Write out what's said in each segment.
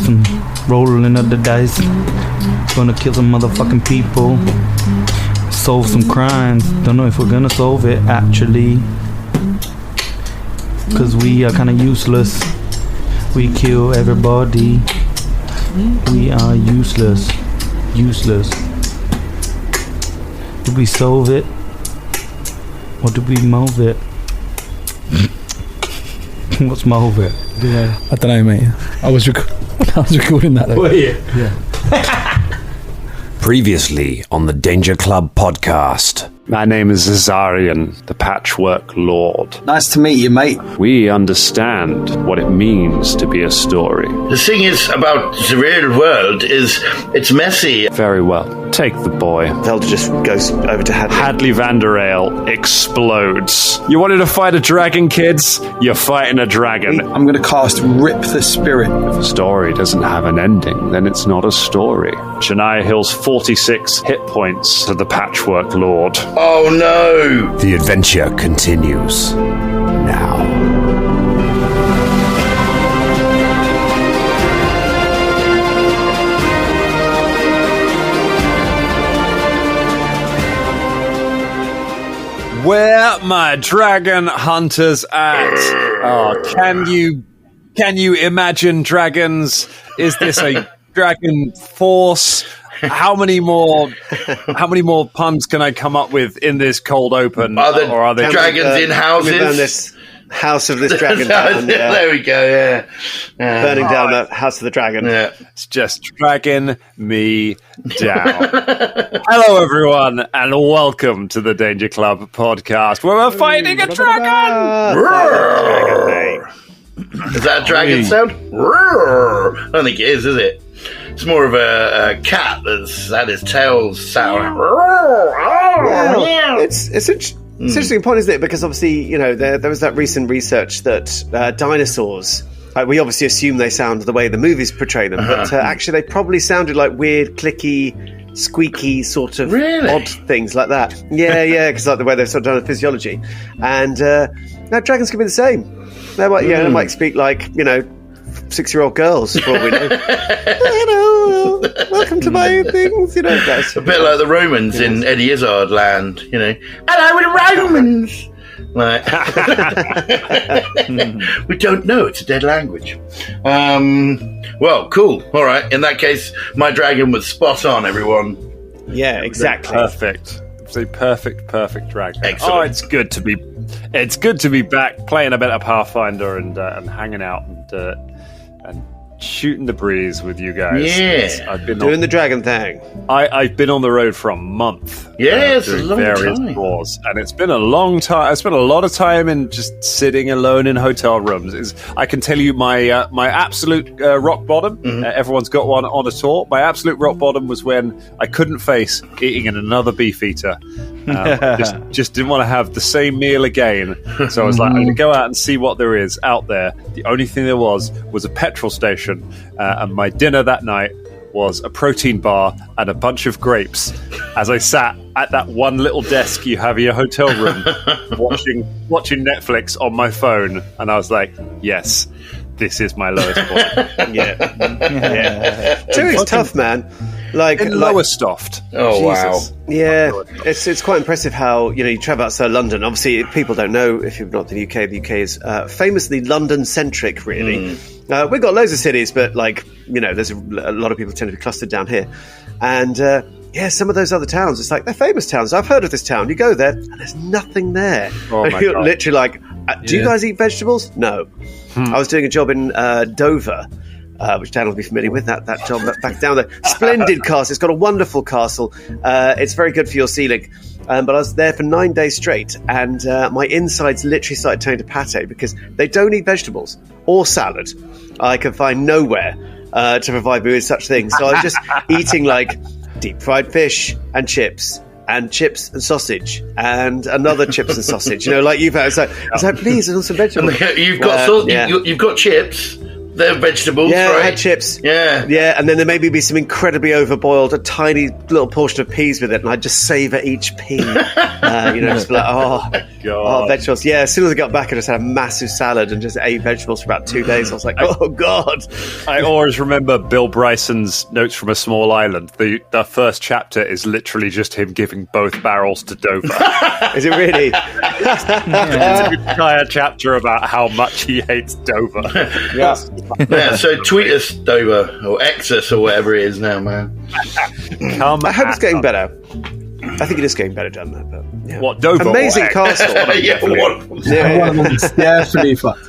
some rolling of the dice. Gonna kill some motherfucking people. Solve some crimes. Don't know if we're gonna solve it actually. Cause we are kinda useless. We kill everybody. We are useless. Useless. Did we solve it? Or did we move it? What's move it? Yeah. I don't know, mate. I was recording that though. Were you? Yeah. Previously on the Danger Club podcast. My name is Azarian, the Patchwork Lord. Nice to meet you, mate. We understand what it means to be a story. The thing is about the real world is it's messy. Very well. Take the boy. Velder just goes over to Hadley. Hadley Vanderale explodes. You wanted to fight a dragon, kids? You're fighting a dragon. I'm going to cast Rip the Spirit. If a story doesn't have an ending, then it's not a story. Shania heals 46 hit points to the Patchwork Lord. Oh no! The adventure continues now. Where my dragon hunters at? Oh, can you imagine dragons? Is this a dragon force? How many more puns can I come up with in this cold open? Are there dragons in houses? Can we burn this house of this dragon down? Yeah. There we go, yeah. Burning down the house of the dragon. Yeah. It's just dragging me down. Hello, everyone, and welcome to the Danger Club podcast, where we're fighting a dragon! Is that a dragon sound? I don't think it is it? It's more of a cat that's had his tail sound. It's an interesting point, isn't it? Because obviously, you know, there was that recent research that dinosaurs, we obviously assume they sound the way the movies portray them, but actually they probably sounded like weird, clicky, squeaky sort of odd things like that. Yeah, because like the way they've sort of done the physiology. And now dragons can be the same. They might speak like, 6-year-old girls, for all we know. Welcome to my things, That's a bit like the Romans in Eddie Izzard land, Hello, we're the Romans! Like, we don't know, it's a dead language. Well, cool. All right, in that case, my dragon was spot on, everyone. Yeah, exactly. Perfect. It's a perfect dragon. Excellent. Oh, it's good to be back playing a bit of Pathfinder and hanging out and shooting the breeze with you guys. Yeah, I've been doing the dragon thing. I've been on the road for a month. Yeah, it's a long various time. Tours, and it's been a long time. I spent a lot of time in just sitting alone in hotel rooms. I can tell you my absolute rock bottom. Everyone's got one on a tour. My absolute rock bottom was when I couldn't face eating another beef eater. Just didn't want to have the same meal again. So I was like, I'm going to go out and see what there is out there. The only thing there was a petrol station, and my dinner that night was a protein bar and a bunch of grapes as I sat at that one little desk you have in your hotel room watching Netflix on my phone, and I was like, yes, this is my lowest point. Yeah. True, it's tough, man. Lowestoft. Oh, Jesus. wow. Yeah, it's quite impressive how, you travel outside London. Obviously, people don't know, if you're not in the UK, the UK is famously London-centric, really. We've got loads of cities, but, there's a lot of people tend to be clustered down here. And, some of those other towns, it's like, they're famous towns. I've heard of this town. You go there, and there's nothing there. Oh, my you're God. literally like, do you guys eat vegetables? No. I was doing a job in Dover, which Dan will be familiar with, that job back down there. Splendid castle. It's got a wonderful castle. It's very good for your ceiling. But I was there for 9 days straight, and my insides literally started turning to pate because they don't eat vegetables or salad. I can find nowhere to provide me with such things. So I was just eating deep fried fish and chips and sausage and another chips and sausage. Like you've had. It's like, please, and some vegetables. You've got you've got chips. They're vegetables, right? I had chips. Yeah, and then there maybe be some incredibly overboiled, a tiny little portion of peas with it, and I'd just savour each pea. Just be like, God. Oh, vegetables. Yeah, as soon as I got back, I just had a massive salad and just ate vegetables for about 2 days. I was like, oh, God. I always remember Bill Bryson's Notes from a Small Island. The first chapter is literally just him giving both barrels to Dover. Is it really? It's an entire chapter about how much he hates Dover. Yeah. Yeah, so tweet us, Dover, or X us, or whatever it is now, man. I hope it's getting better. I think it is getting better, done that. But, yeah. What, Dover? Amazing castle. Yeah, One of them is definitely fucked.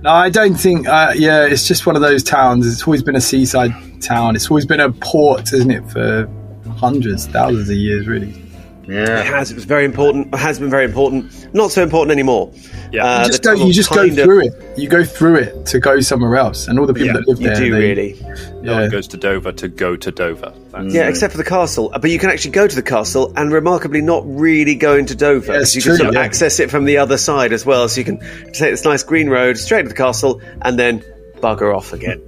No, I don't think. It's just one of those towns. It's always been a seaside town. It's always been a port, isn't it, for hundreds, thousands of years, really. Yeah, It has. It was very important. It has been very important. Not so important anymore. Yeah. You just go through it. You go through it to go somewhere else, and all the people that live there. You do really. No one goes to Dover to go to Dover. Yeah, except for the castle. But you can actually go to the castle and remarkably not really go into Dover. Yeah, it's you true, can sort of yeah. access it from the other side as well. So you can take this nice green road straight to the castle and then bugger off again.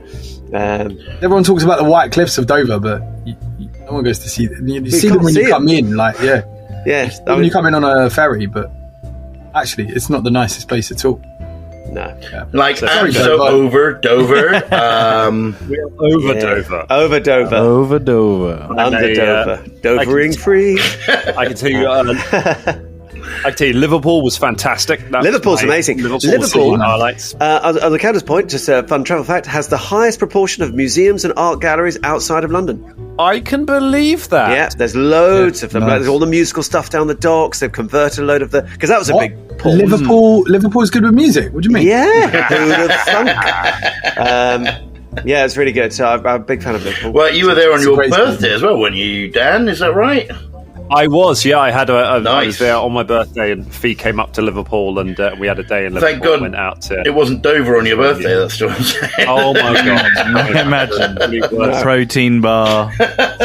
Everyone talks about the white cliffs of Dover, but no one goes to see them. You see them can't when see you come in, Yeah. when you come in on a ferry, but actually, it's not the nicest place at all. No. Yeah. like Sorry, so Dover. over Dover. Over Dover. Over Dover. Over Dover. Under And Dover. Dovering free. I can tell you, Liverpool was fantastic. That was Liverpool's my amazing. Liverpool Liverpool, highlights. on the counterpoint, just a fun travel fact, has the highest proportion of museums and art galleries outside of London. I can believe that. Yeah, there's loads of them. nice. Like, there's all the musical stuff down the docks. They've converted a load of the... Because that was a What? big port. Liverpool's good with music. What do you mean? Yeah, who'd have thunk? Yeah, it's really good. So I'm a big fan of Liverpool. Well, you were there on It's a your great birthday city. as well, weren't you, Dan? Is that right? I was, yeah. I had I was Nice. there on my birthday, and Fee came up to Liverpool, and we had a day in Liverpool. Thank God Went out to. it wasn't Dover on your birthday. That's what I'm saying. Oh my God! Imagine. Protein bar.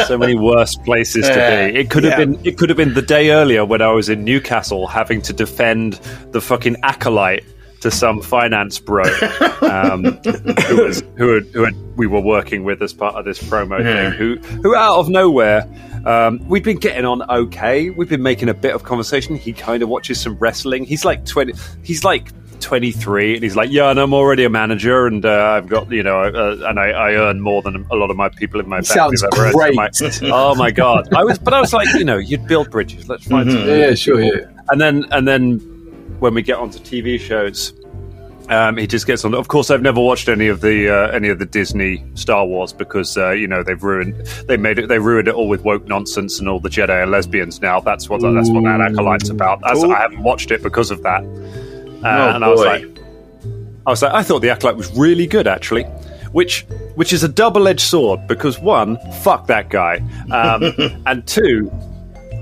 So many worse places to be. It could have been. It could have been the day earlier when I was in Newcastle, having to defend the fucking acolyte to some finance bro we were working with as part of this promo thing. Who out of nowhere. We've been getting on okay. We've been making a bit of conversation. He kind of watches some wrestling. He's like 20. He's like 23, and he's like, "Yeah, and I'm already a manager, and I've got and I earn more than a lot of my people in my family." Sounds great. Oh my God! I was like, you'd build bridges. Let's find some. Yeah, sure, yeah. And then when we get onto TV shows. He just gets on. Of course, I've never watched any of the Disney Star Wars because they've ruined it all with woke nonsense and all the Jedi are lesbians now. That's what that acolyte's about. I haven't watched it because of that. And I was like, I thought the acolyte was really good actually, which is a double-edged sword because one, fuck that guy, and two.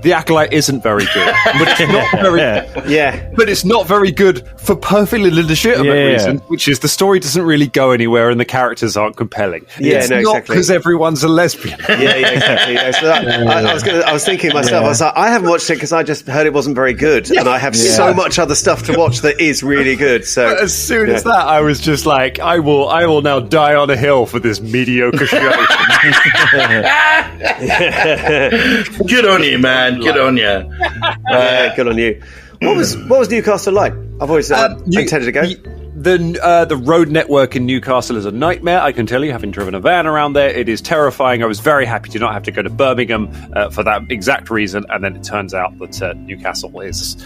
The acolyte isn't very good, but it's not very. But it's not very good for perfectly legitimate reason, which is the story doesn't really go anywhere and the characters aren't compelling. It's not because everyone's a lesbian. Exactly. Yeah, so I was thinking myself. I was like, I haven't watched it because I just heard it wasn't very good, and I have so much other stuff to watch that is really good. So but as soon as that, I was just like, I will now die on a hill for this mediocre show. Good on you, man. Good on you. Good on you. What was Newcastle like? I've always intended to go. The road network in Newcastle is a nightmare, I can tell you, having driven a van around there. It is terrifying. I was very happy to not have to go to Birmingham for that exact reason, and then it turns out that Newcastle is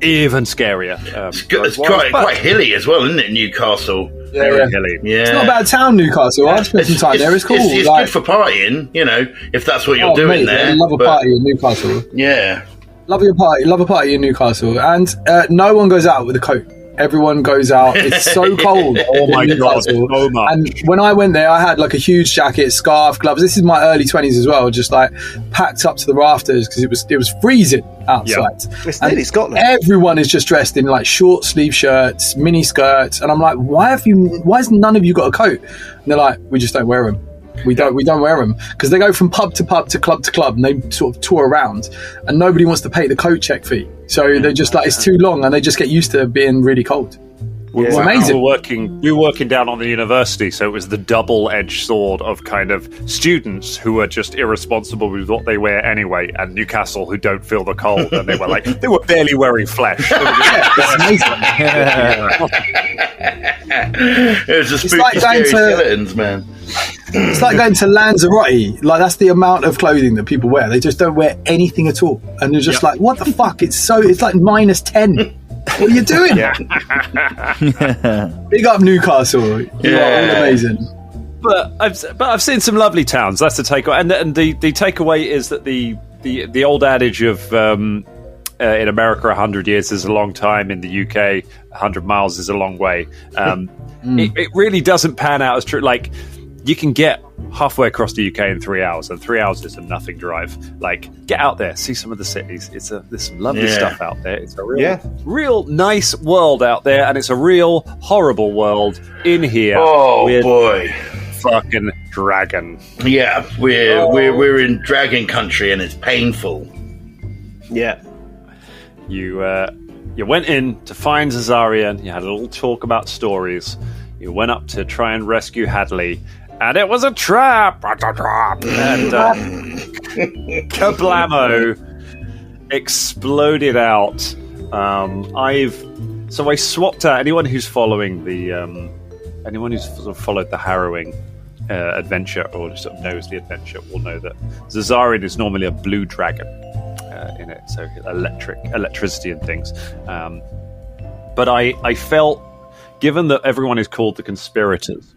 even scarier. It's quite hilly as well, isn't it, Newcastle? Very hilly. Yeah. It's not a bad town, Newcastle. I spent some time there. It's cool. It's good for partying, if that's what you're doing there. I love a party in Newcastle. Yeah. Love a party in Newcastle. And no one goes out with a coat. Everyone goes out. It's so cold. Oh my God, so much. And when I went there, I had like a huge jacket, scarf, gloves. This is my early 20s as well, just like packed up to the rafters because it was freezing outside. Yeah. It's nearly Scotland. Everyone is just dressed in like short sleeve shirts, mini skirts, and I'm like, why has none of you got a coat? And they're like, we just don't wear them. We don't wear them because they go from pub to pub to club, and they sort of tour around, and nobody wants to pay the coat check fee. So they're just like, it's too long, and they just get used to being really cold. It's amazing. We were working down on the university, so it was the double-edged sword of kind of students who are just irresponsible with what they wear anyway, and Newcastle who don't feel the cold, and they were barely wearing flesh. They were just, It was just spooky, scary skeletons, man. It's like going to Lanzarote. Like, that's the amount of clothing that people wear. They just don't wear anything at all, and you're just like, what the fuck? It's like -10. What are you doing? Big up Newcastle. You are all amazing. But I've seen some lovely towns. That's the takeaway, and the takeaway is that the old adage of in America 100 years is a long time, in the UK 100 miles is a long way. It really doesn't pan out as true. Like, you can get halfway across the UK in 3 hours, and 3 hours is a nothing drive. Like, get out there, see some of the cities. There's some lovely stuff out there. It's a real nice world out there, and it's a real horrible world in here. Oh boy, fucking dragon. Yeah, we're in dragon country, and it's painful. Yeah. You went in to find Zazarian. You had a little talk about stories. You went up to try and rescue Hadley, and it was a trap. And kablamo exploded out. I swapped out anyone who's following anyone who's sort of followed the Harrowing adventure, or just sort of knows the adventure, will know that Zazarian is normally a blue dragon in it, so electricity and things. But I felt, given that everyone is called the Conspirators,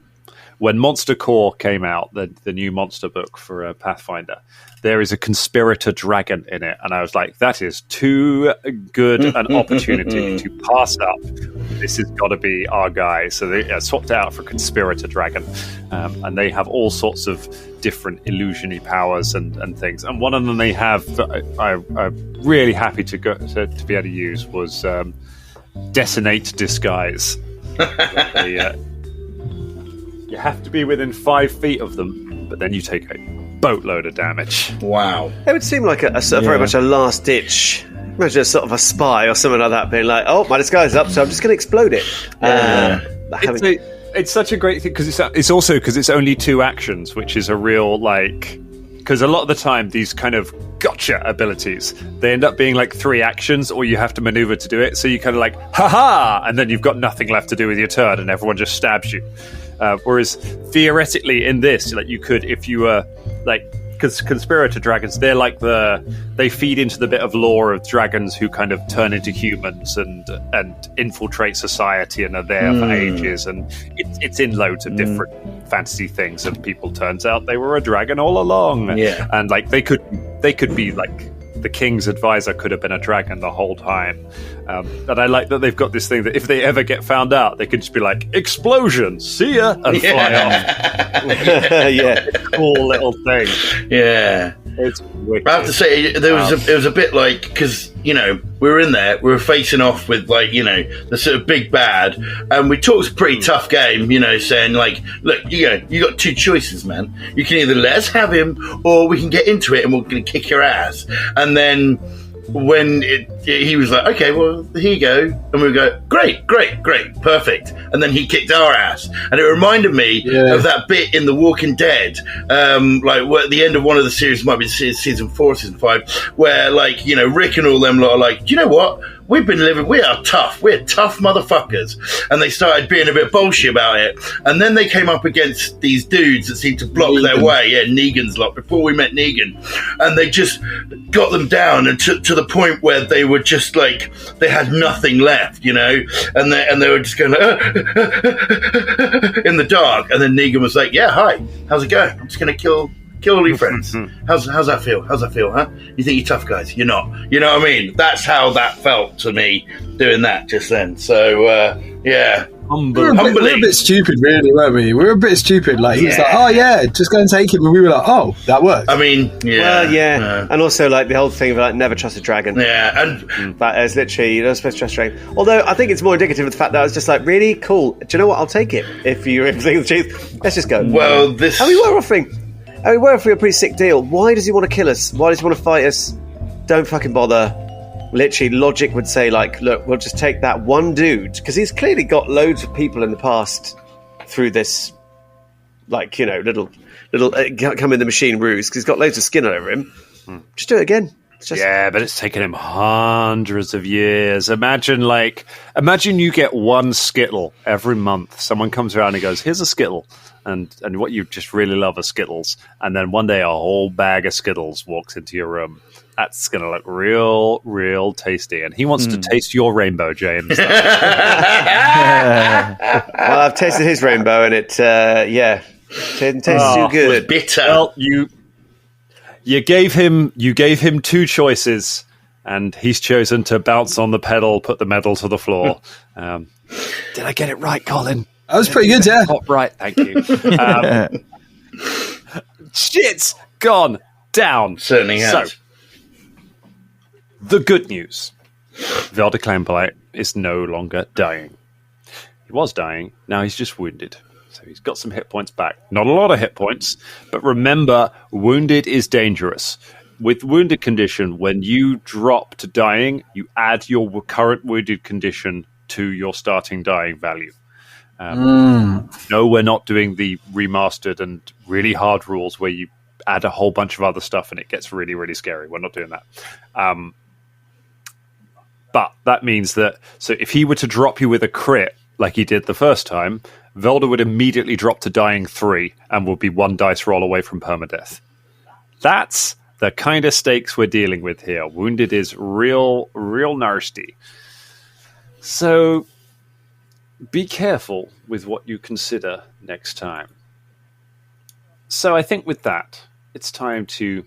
when Monster Core came out, the new monster book for Pathfinder, there is a conspirator dragon in it, and I was like, that is too good an opportunity to pass up. This has got to be our guy. So they swapped it out for conspirator dragon, and they have all sorts of different illusion-y powers and things. And one of them they have that I'm really happy to be able to use was Detonate Disguise. You have to be within 5 feet of them, but then you take a boatload of damage. Wow. It would seem like a sort of very much a last ditch. Imagine a sort of a spy or something like that being like, oh, my disguise is up, so I'm just going to explode it. It's such a great thing, because it's also because it's only 2 actions, which is a real, like... Because a lot of the time, these kind of gotcha abilities, they end up being like 3 actions, or you have to maneuver to do it. So you kind of like, ha-ha! And then you've got nothing left to do with your turn, and everyone just stabs you. Whereas theoretically in this, like, you could, if you were like, because conspirator dragons, they're like they feed into the bit of lore of dragons who kind of turn into humans and infiltrate society and are there for ages, and it's in loads of different fantasy things, and people, turns out they were a dragon all along. And like they could be like, the king's advisor could have been a dragon the whole time. And I like that they've got this thing that if they ever get found out, they could just be like, explosion, see ya, and fly off. Cool little thing. Yeah. It's wicked. I have to say, it was a bit like, because, we were in there, we were facing off with, like, the sort of big bad, and we talked a pretty tough game, saying, like, look, you got 2 choices, man. You can either let us have him, or we can get into it and we're going to kick your ass. And then when he was like, okay, well, here you go, and we go, great, perfect, and then he kicked our ass, and it reminded me of that bit in The Walking Dead, like at the end of one of the series, might be season 4, season 5, where, like, Rick and all them lot are like, do you know what? We are tough. We're tough motherfuckers. And they started being a bit bullshit about it. And then they came up against these dudes that seemed to block their way. Yeah, Negan's lot, before we met Negan. And they just got them down, and to the point where they were just like, they had nothing left, And they were just going in the dark. And then Negan was like, yeah, hi, how's it going? I'm just going to kill all your friends. How's that feel? Huh? You think you're tough guys? You're not. You know what I mean? That's how that felt to me, doing that just then. So, yeah. We were a bit stupid, really, weren't we? We were a bit stupid. Like, he was like, oh, yeah, just go and take him. And we were like, oh, that worked. I mean, yeah. Well, and also, like, the whole thing of, like, never trust a dragon. Yeah, and... That is literally, you're not supposed to trust a dragon. Although, I think it's more indicative of the fact that I was just like, really? Cool. Do you know what? I'll take it. If you're saying the truth. Let's just go. Well, this... And we were offering a pretty sick deal. Why does he want to kill us? Why does he want to fight us? Don't fucking bother. literally logic would say, like, look, we'll just take that one dude, because he's clearly got loads of people in the past through this, like, you know, little come in the machine ruse, because he's got loads of skin over him. Just do it again. Yeah, but it's taken him hundreds of years. Imagine you get one Skittle every month. Someone comes around and goes, here's a Skittle. And what you just really love are Skittles. And then one day a whole bag of Skittles walks into your room. That's going to look real, real tasty. And he wants to taste your rainbow, James. Well, I've tasted his rainbow, and it, didn't taste too good. It was bitter. Well, you gave him 2 choices, and he's chosen to bounce on the pedal, put the medal to the floor. Did I get it right, Colin? That was pretty good, yeah. Top right, thank you. Shit's gone down. Certainly has. So, the good news. Velder Clamplight is no longer dying. He was dying, now he's just wounded. So he's got some hit points back. Not a lot of hit points, but remember, wounded is dangerous. With wounded condition, when you drop to dying, you add your current wounded condition to your starting dying value. No, we're not doing the remastered and really hard rules where you add a whole bunch of other stuff and it gets really, really scary. We're not doing that. But that means that, so if he were to drop you with a crit, like he did the first time, Velder would immediately drop to dying 3 and would be 1 dice roll away from permadeath. That's the kind of stakes we're dealing with here. Wounded is real, real nasty. So be careful with what you consider next time. So I think with that, it's time to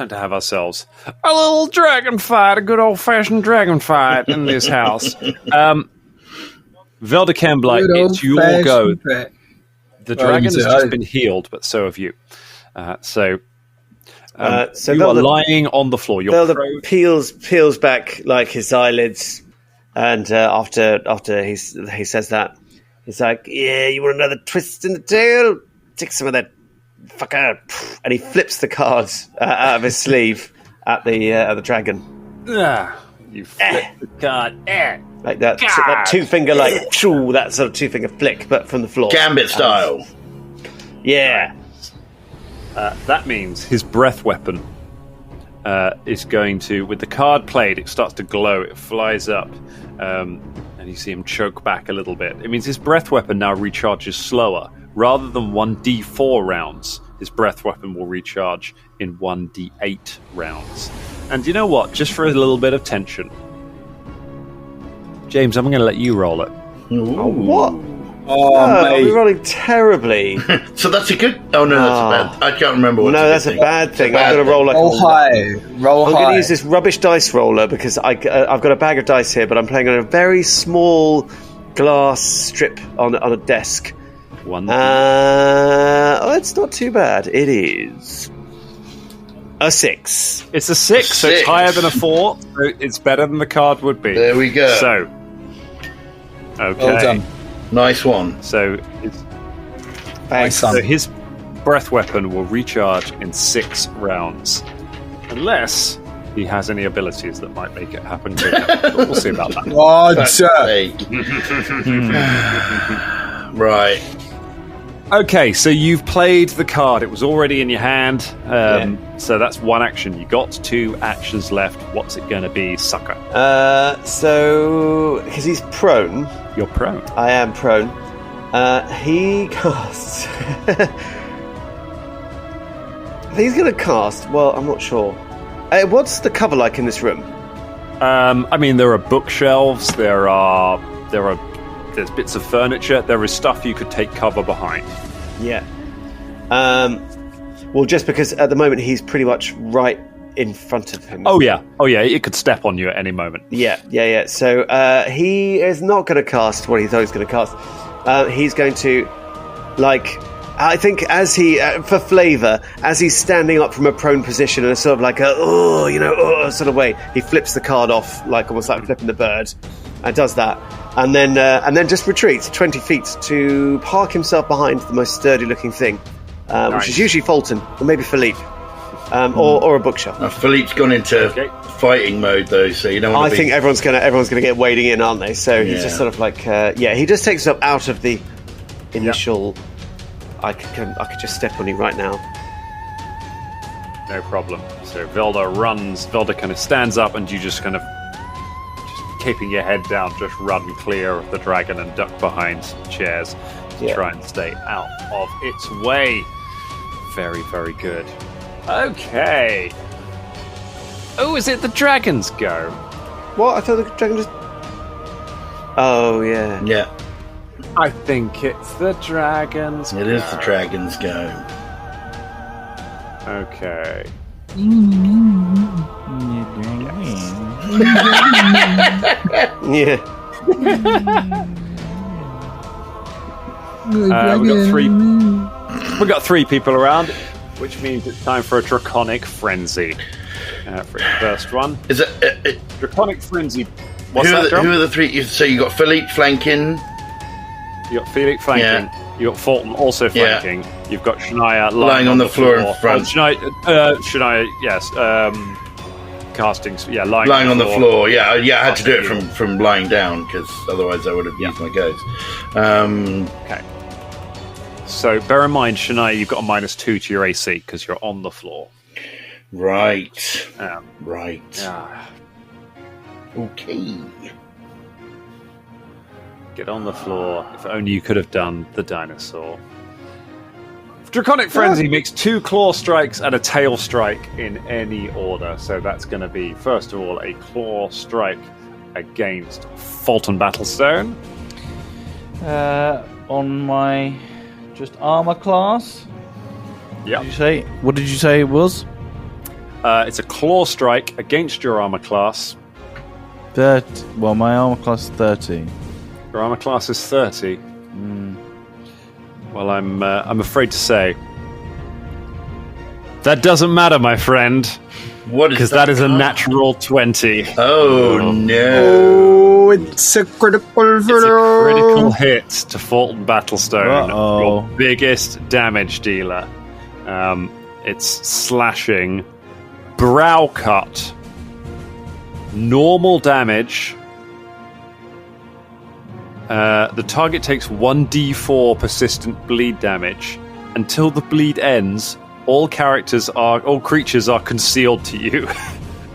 have ourselves a little dragon fight, a good old-fashioned dragon fight in this house. Velder Camblight, it's your go. The dragon has just been healed, but so have you. So you Velder, are lying on the floor. Velder peels back like his eyelids, and after he says that, he's like, "Yeah, you want another twist in the tail? Take some of that fucker!" And he flips the cards out of his sleeve at the dragon. You flip the card. Like that 2-finger, like that sort of 2-finger flick, but from the floor. Gambit style. Yeah. That means his breath weapon is going to, with the card played, it starts to glow, it flies up, and you see him choke back a little bit. It means his breath weapon now recharges slower. Rather than 1d4 rounds, his breath weapon will recharge in 1d8 rounds. And you know what? Just for a little bit of tension, James, I'm going to let you roll it. Oh, what? Mate. We're rolling terribly. So that's a good... Oh, no, that's a bad... I can't remember what that's a bad thing. I'm going to roll like... Roll high. I'm going to use this rubbish dice roller because I've got a bag of dice here, but I'm playing on a very small glass strip on a desk. It's not too bad. It is a 6. It's a 6, so it's higher than a 4. So it's better than the card would be. There we go. So, okay. Well done. Nice one. So, his breath weapon will recharge in 6 rounds. Unless he has any abilities that might make it happen quicker. But we'll see about that. Right. Okay, so you've played the card. It was already in your hand. So that's 1 action. You got 2 actions left. What's it going to be, sucker? So, because he's prone. You're prone. I am prone. He casts... He's going to cast... Well, I'm not sure. What's the cover like in this room? I mean, there are bookshelves. There's bits of furniture. There is stuff you could take cover behind. Yeah. Well, just because at the moment he's pretty much right in front of him. Oh yeah. It could step on you at any moment. Yeah. So he is not going to cast what he thought he was going to cast. He's going to, I think as he, for flavour, as he's standing up from a prone position in a sort of like sort of way, he flips the card off, almost like flipping the bird, and does that. And then just retreats 20 feet to park himself behind the most sturdy-looking thing, nice. Which is usually Folton, or maybe Philippe. or a bookshelf. Philippe's gone into fighting mode though, so you don't want to I think everyone's gonna get wading in, aren't they? So he's just sort of like, he just takes up out of the initial. I could just step on you right now. No problem. So Velder kind of stands up, and you just kind of, keeping your head down, just run clear of the dragon and duck behind chairs to try and stay out of its way. Very, very good. Okay. Oh, is it the dragon's go? What? I thought the dragon just... Oh, yeah. Yeah. I think it's the dragon's go. It is the dragon's go. Okay. Yeah. We've got three people around, which means it's time for a draconic frenzy. For the first one, Is it? draconic frenzy. Who are the three? So you got Philippe flanking. You got Felix flanking. You got Folton also flanking. You've got Shania Lying on the floor in front. Shania, yes. Casting, lying on the floor. Yeah, I had to do it from lying down because otherwise I would have used my goes. Okay. So bear in mind, Shania, you've got a -2 to your AC because you're on the floor. Right. Right. Yeah. Okay. Get on the floor. If only you could have done the dinosaur. Draconic Frenzy makes 2 claw strikes and a tail strike in any order. So that's going to be, first of all, a claw strike against Folton Battlestone. On my just armor class. Yeah. What did you say it was? It's a claw strike against your armor class. 30. Well, my armor class is 30. Your armor class is 30. Well, I'm afraid to say that doesn't matter, my friend. What is because that is a natural 20. Oh no! Oh, it's a critical. It's a critical hit to Folton Battlestone, Uh-oh. your biggest damage dealer. It's slashing, brow cut, normal damage. The target takes 1d4 persistent bleed damage. Until the bleed ends, all creatures are concealed to you.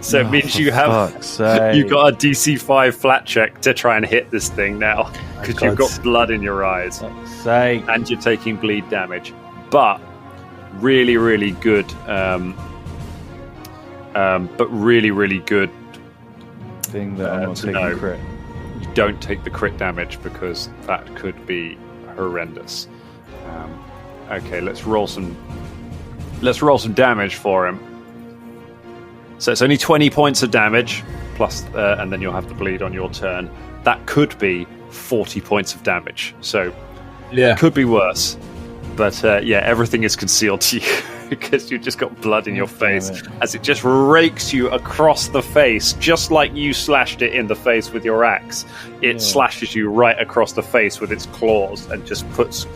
So it means you got a DC 5 flat check to try and hit this thing now because you've got blood in your eyes and you're taking bleed damage. But really, really good. Really good thing that I'm not taking crit. You don't take the crit damage because that could be horrendous. Okay, let's roll some damage for him. So it's only 20 points of damage plus, and then you'll have the bleed on your turn. That could be 40 points of damage. So it could be worse. But everything is concealed to you because you've just got blood in your face as it just rakes you across the face, just like you slashed it in the face with your axe. It slashes you right across the face with its claws and just puts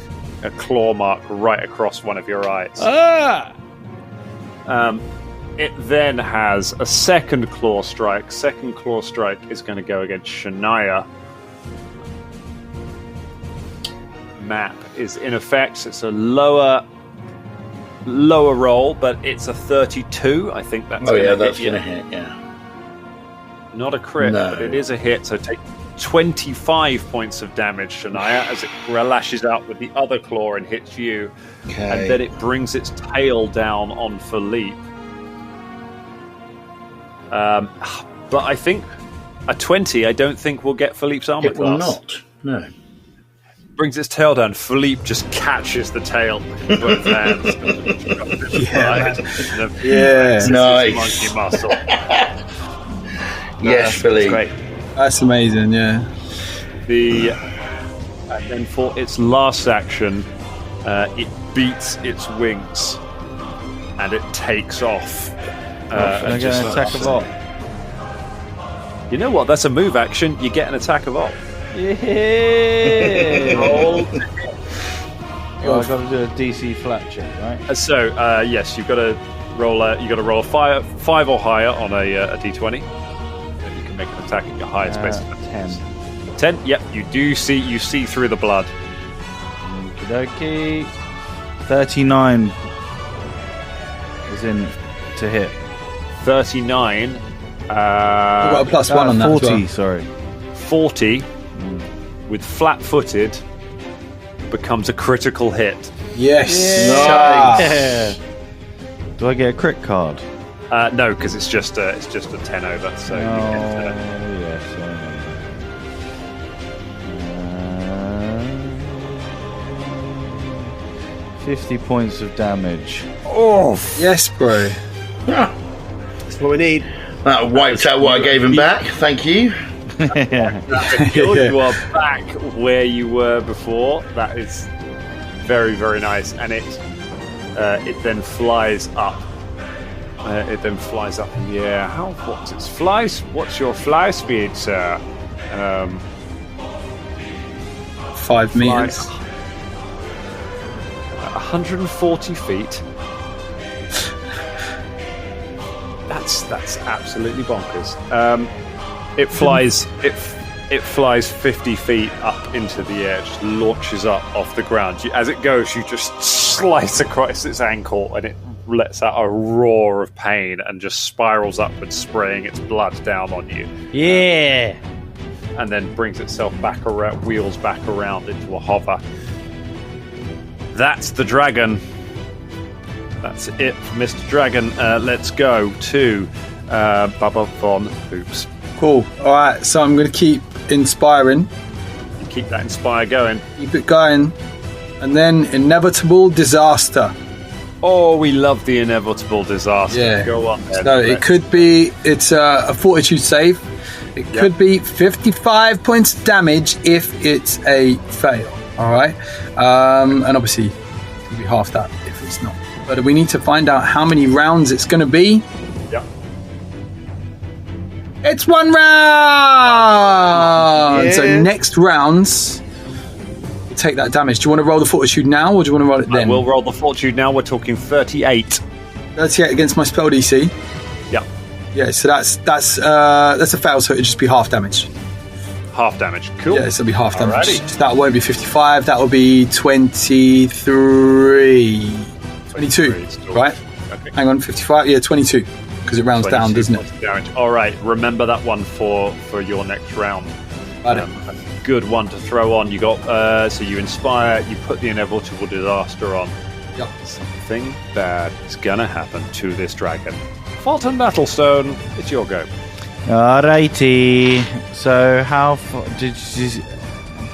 a claw mark right across one of your eyes. It then has a second claw strike. Second claw strike is going to go against Shania. Map is in effect. It's a lower roll, but it's a 32. I think that's that's going to hit, yeah. Not a crit, but it is a hit. So take 25 points of damage, Shania, as it lashes out with the other claw and hits you. Okay. And then it brings its tail down on Philippe. But I think a 20, I don't think will get Philippe's armor class. It will not, no. Brings its tail down. Philippe just catches the tail with both hands. Nice. Monkey muscle. Yes, Philippe. Great. That's amazing, yeah. And then for its last action, it beats its wings and it takes off. And get an attack of op. You know what? That's a move action. You get an attack of op. Yeah. I've got to do a DC flat check, right? So, yes, you've got to You got to roll a 5 or higher on a d20, and you can make an attack at your highest base. 10. 10. Yep, you see through the blood. Okey-dokey. 39 is in to hit. 39. Got a +1 on that. 40, as well. sorry. 40 with flat-footed becomes a critical hit. Yes. Yeah. Do I get a crit card? No, because it's just a 10 over. So you get, yes, I remember. 50 points of damage. Oh, yes, bro. That's what we need. That wiped out what I gave him back. Thank you. You are back where you were before. That is very, very nice, and it then flies up. It then flies up in the air. What's your fly speed, sir? 5 meters. 140 feet. That's absolutely bonkers. It flies 50 feet up into the air, just launches up off the ground. As it goes, you just slice across its ankle, and it lets out a roar of pain and just spirals upwards, spraying its blood down on you. Yeah. And then brings itself back around, wheels back around into a hover. That's the dragon. That's it for Mr. Dragon. Let's go to Bubba Von Hoops. Cool. All right, so I'm going to keep inspiring. You keep that inspire going. Keep it going. And then inevitable disaster. Oh, we love the inevitable disaster. Yeah. Go on then. So it could be, it's a fortitude save. It could be 55 points damage if it's a fail. All right. And obviously, it could be half that if it's not. But we need to find out how many rounds it's going to be. Yeah. It's 1 round! Yeah. So next rounds, we'll take that damage. Do you want to roll the fortitude now, or do you want to roll it then? We'll roll the fortitude now. We're talking 38. 38 against my spell DC. Yeah. Yeah, so that's a fail, so it'd just be half damage. Half damage. Cool. Yeah, so it'll be half damage. Alrighty. So that won't be 55, that will be 23. 22, right? Okay. Hang on, 55? Yeah, 22. Because it rounds down, doesn't it? Damage. All right, remember that one for your next round. Got it. A good one to throw on. You got so you inspire. You put the inevitable disaster on. Yep. Something bad is gonna happen to this dragon. Folton Battlestone, it's your go. Alrighty. So how far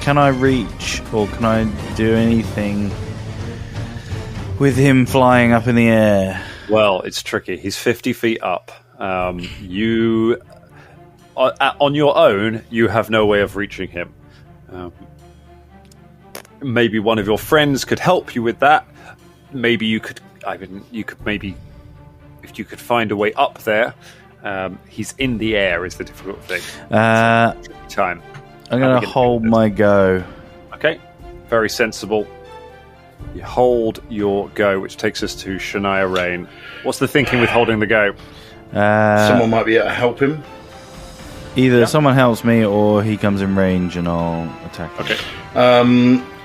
can I reach, or can I do anything with him flying up in the air? Well, it's tricky. He's 50 feet up. You, on your own, you have no way of reaching him. Maybe one of your friends could help you with that. Maybe you could. Maybe if you could find a way up there. He's in the air is the difficult thing. Time. I'm going to hold my go. Okay. Very sensible. You hold your go, which takes us to Shania Rain. What's the thinking with holding the go? Someone might be able to help him. Either someone helps me or he comes in range and I'll attack him. Okay.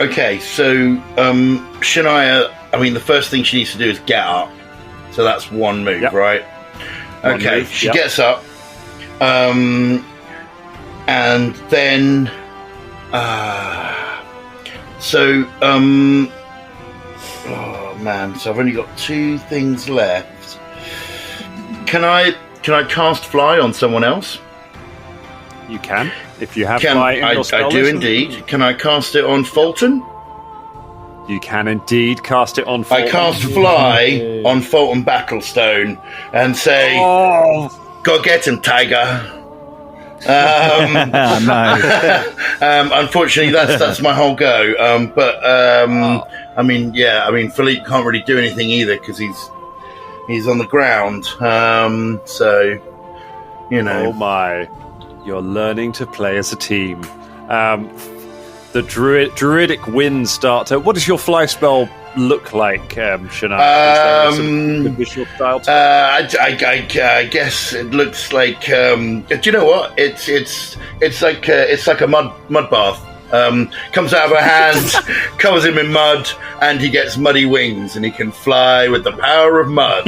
Okay, so Shania, I mean, the first thing she needs to do is get up. So that's one move, right? Okay, move, she gets up. And then... oh man, so I've only got 2 things left. Can I cast fly on someone else? You can, if you have fly in your spell I do list. indeed. Can I cast it on Folton? You can indeed cast it on Folton. I cast fly on Folton Battlestone and say, "Go get him, Tiger." Unfortunately, that's my whole go. I mean, Philippe can't really do anything either because he's on the ground. So, you know. Oh my! You're learning to play as a team. The druidic winds start to... What does your fly spell look like, Shania? Is there some visual style to it? I guess it looks like. Do you know what? It's like a mud bath. Comes out of her hand, covers him in mud, and he gets muddy wings, and he can fly with the power of mud.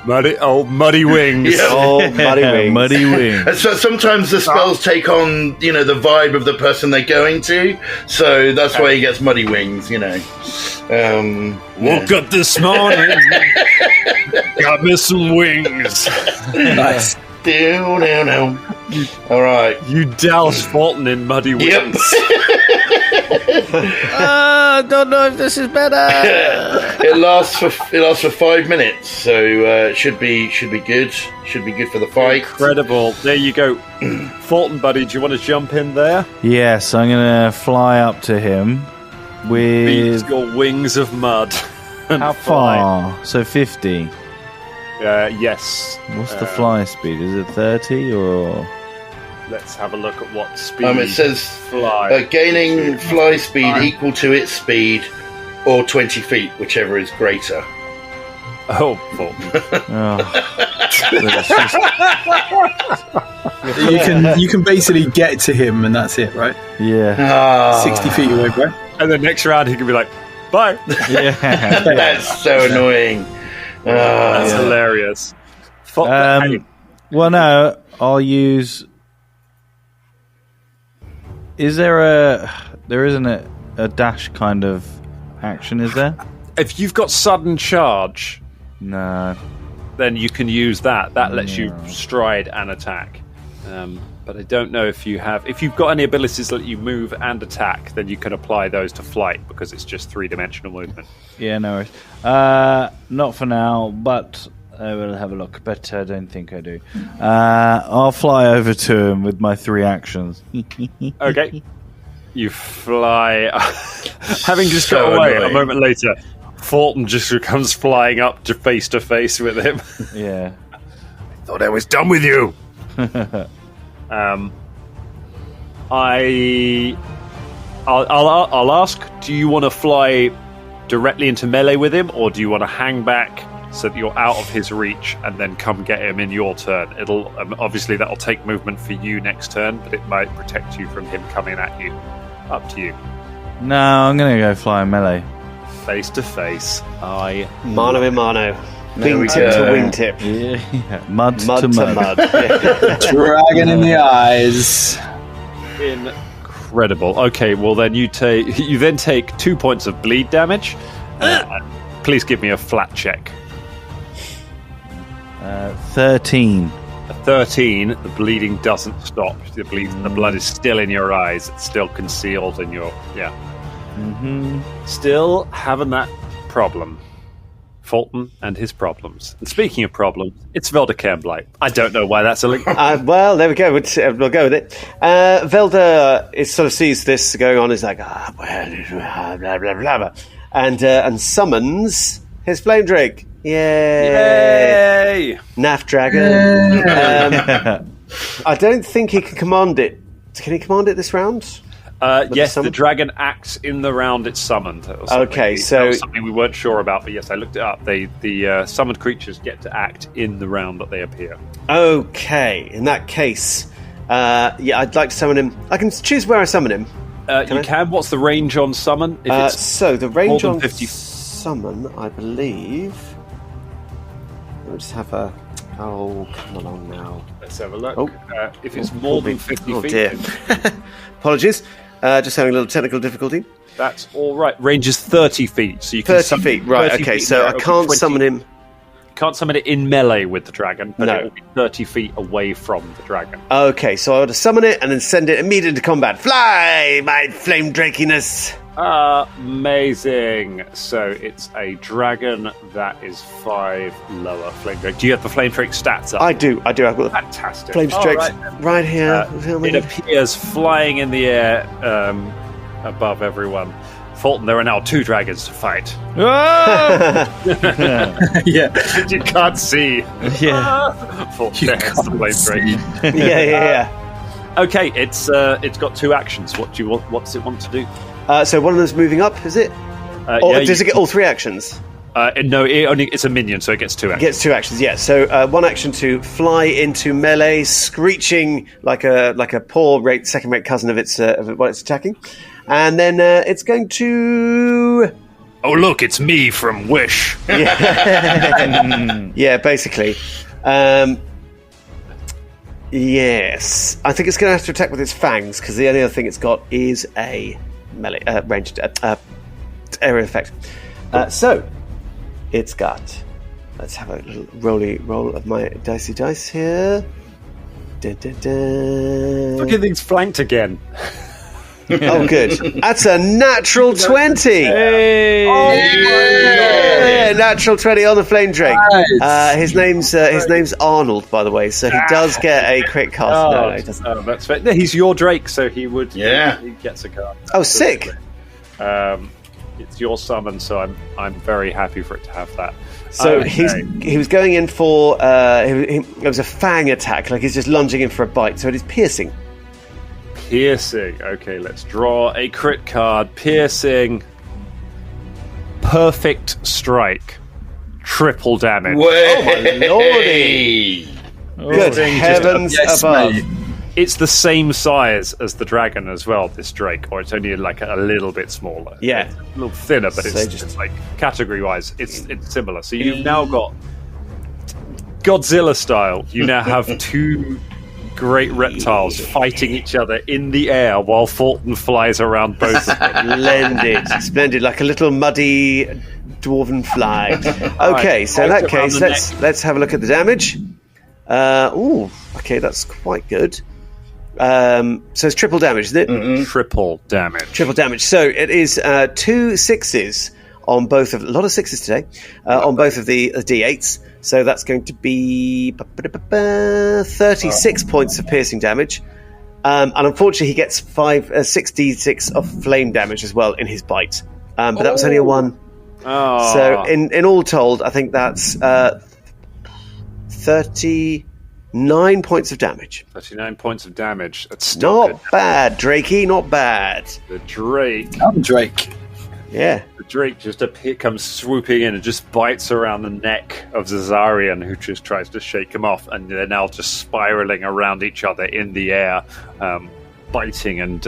Muddy wings. Yeah. Oh, muddy wings. Muddy wings. And so sometimes the spells take on, the vibe of the person they're going to. So that's why he gets muddy wings. Woke up this morning, got me some wings. Nice. All right. You douse Folton in muddy wings. Yep. I don't know if this is better. It lasts for 5 minutes, so should be good. Should be good for the fight. Incredible. There you go. Folton, buddy, do you want to jump in there? Yes, I'm going to fly up to him with... Beat your wings of mud. And How fly. far? So 50. Yes. What's the fly speed? Is it 30 or... Let's have a look at what speed. It says fly. Gaining fly speed equal to its speed, or 20 feet, whichever is greater. Oh, Folton. You can basically get to him, and that's it, right? Yeah. 60 feet away, bro. And the next round he can be like, bye. Yeah. That's so annoying. That's hilarious. Folton, Well, no, I'll use... There isn't a dash kind of action, is there? if you've got sudden charge, No. then you can use that. That lets you stride and attack. But I don't know if you've got any abilities that let you move and attack, then you can apply those to flight because it's just 3-dimensional movement. Yeah, no worries. Not for now, but I will have a look. But I don't think I do. I'll fly over to him with my 3 actions. Okay. You fly. Having just So got away annoying. a moment later, Folton just comes flying up to face with him. Yeah. Thought I was done with you. I'll ask, do you want to fly directly into melee with him, or do you want to hang back so that you're out of his reach and then come get him in your turn? It'll obviously that'll take movement for you next turn, but it might protect you from him coming at you. Up to you. No, I'm going to go fly melee. Face to face. Mano a mano. There we Wingtip to go. wingtip. Yeah. Mud to Mud to mud. mud. Yeah. Dragon in the eyes. Incredible. Okay, well then you then take 2 points of bleed damage. Please give me a flat check. 13. A 13, the bleeding doesn't stop. The blood is still in your eyes. It's still concealed in your... Yeah. Still having that problem. Fulton and his problems. And speaking of problems, it's Velder Cairnblight. I don't know why that's a link. Well, there we go. We'll go with it. Velder sort of sees this going on. He's like, blah, blah, blah, blah. And summons his flame drake. Yay! Naff Dragon. I don't think he can command it. Can he command it this round? Yes, the dragon acts in the round it's summoned. Okay, That so... was something we weren't sure about, but yes, I looked it up. The summoned creatures get to act in the round that they appear. Okay, in that case, I'd like to summon him. I can choose where I summon him. You can. What's the range on summon? If it's So the range more than on 50 summon, I believe... Let me just have a... Oh, come along now. Let's have a look. Oh. If it's more than 50 Oh feet, dear. Apologies. Just having a little technical difficulty. that's all right. Range is 30 feet, so you can 30 summon feet, right, 30 okay, feet so there. I It'll be can't 20 summon him... Can't summon it in melee with the dragon, but No. it will be 30 feet away from the dragon. Okay, so I ought to summon it and then send it immediately into combat. Fly, my flame drakiness! Amazing. So it's a dragon that is 5 lower flame drake. Do you have the flame drake stats up? I do. I've got the Fantastic. flame strakes All right here. It appears flying in the air above everyone. Fulton, there are now 2 dragons to fight. Yeah. You can't see. Yeah. Fulton there's the flame drake. yeah. Okay, it's got 2 actions. What does it want to do? So one of them's moving up, is it? Does it get all 3 actions? No, it's a minion, so it gets 2 actions. It gets 2 actions, yeah. So 1 action to fly into melee, screeching like a poor second-rate cousin of what it's attacking, and then it's going to. Oh, look, it's me from Wish. Yeah, basically. Yes, I think it's going to have to attack with its fangs because the only other thing it's got is a melee ranged area effect. So it's got. Let's have a little roll of my dicey dice here. Dun, dun, dun. Look at things flanked again. Oh, good. That's a natural 20. Hey! Yeah, natural 20 on the Flame Drake. Nice. His name's Arnold, by the way, so he does get a crit cast. No, he doesn't. Oh, that's fair. No, he's your Drake, so he would. Yeah. He gets a card. Oh, sick. It's your summon, so I'm very happy for it to have that. So Okay. he was going in for it was a fang attack, like he's just lunging in for a bite. So it is piercing. Piercing. Okay, let's draw a crit card. Piercing. Perfect strike. Triple damage. Oh my lordy. Good heavens Yes, above. mate. It's the same size as the dragon as well, this Drake, or it's only like a little bit smaller. Yeah. It's a little thinner, but So it's like category-wise, it's similar. So you've now got Godzilla style. You now have 2 great reptiles fighting each other in the air while Folton flies around both of them. Splendid, like a little muddy dwarven fly. Okay, so in that case, let's have a look at the damage. Okay, that's quite good. So it's triple damage, isn't it? Mm-hmm. Triple damage. Triple damage. So it is 2 6s on both of a lot of 6s today on both of the D8s. So that's going to be 36 points of piercing damage. And unfortunately, he gets 66 of flame damage as well in his bite. But that was only a 1. Oh. So in all told, I think that's 39 points of damage. 39 points of damage. That's still Not bad, Drakey, not bad. good. The Drake. I'm Drake. Yeah. The Drake just comes swooping in and just bites around the neck of Zazarian, who just tries to shake him off, and they're now just spiraling around each other in the air, biting and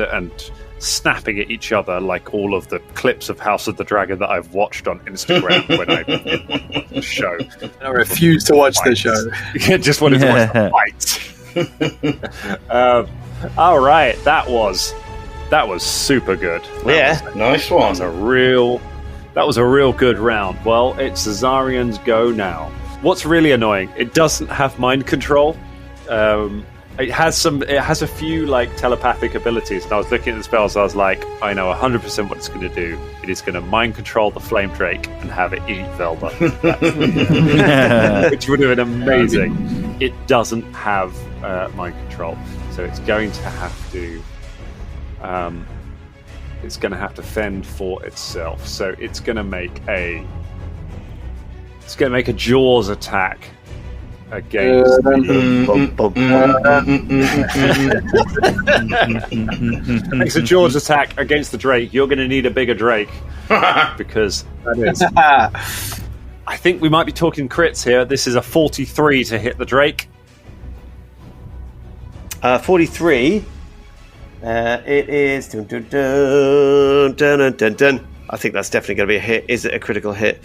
snapping at each other like all of the clips of House of the Dragon that I've watched on Instagram when I watch the show. I refuse to watch the show. Just wanted to watch the fight. All right, that was super good. Yeah. Nice one. That was a real good round. Well, it's Zazarian's go now. What's really annoying, it doesn't have mind control. It has a few like telepathic abilities, and I was looking at the spells, I was like, I know 100% what it's going to do. It is going to mind control the Flame Drake and have it eat Velder. Which would have been amazing. It doesn't have mind control, so it's going to have to fend for itself. So it's going to make a Jaws attack against makes a Jaws attack against the Drake. You're going to need a bigger Drake because that is. I think we might be talking crits here. This is a 43 to hit the Drake. 43. It is. Dun, dun, dun, dun, dun, dun. I think that's definitely going to be a hit. Is it a critical hit?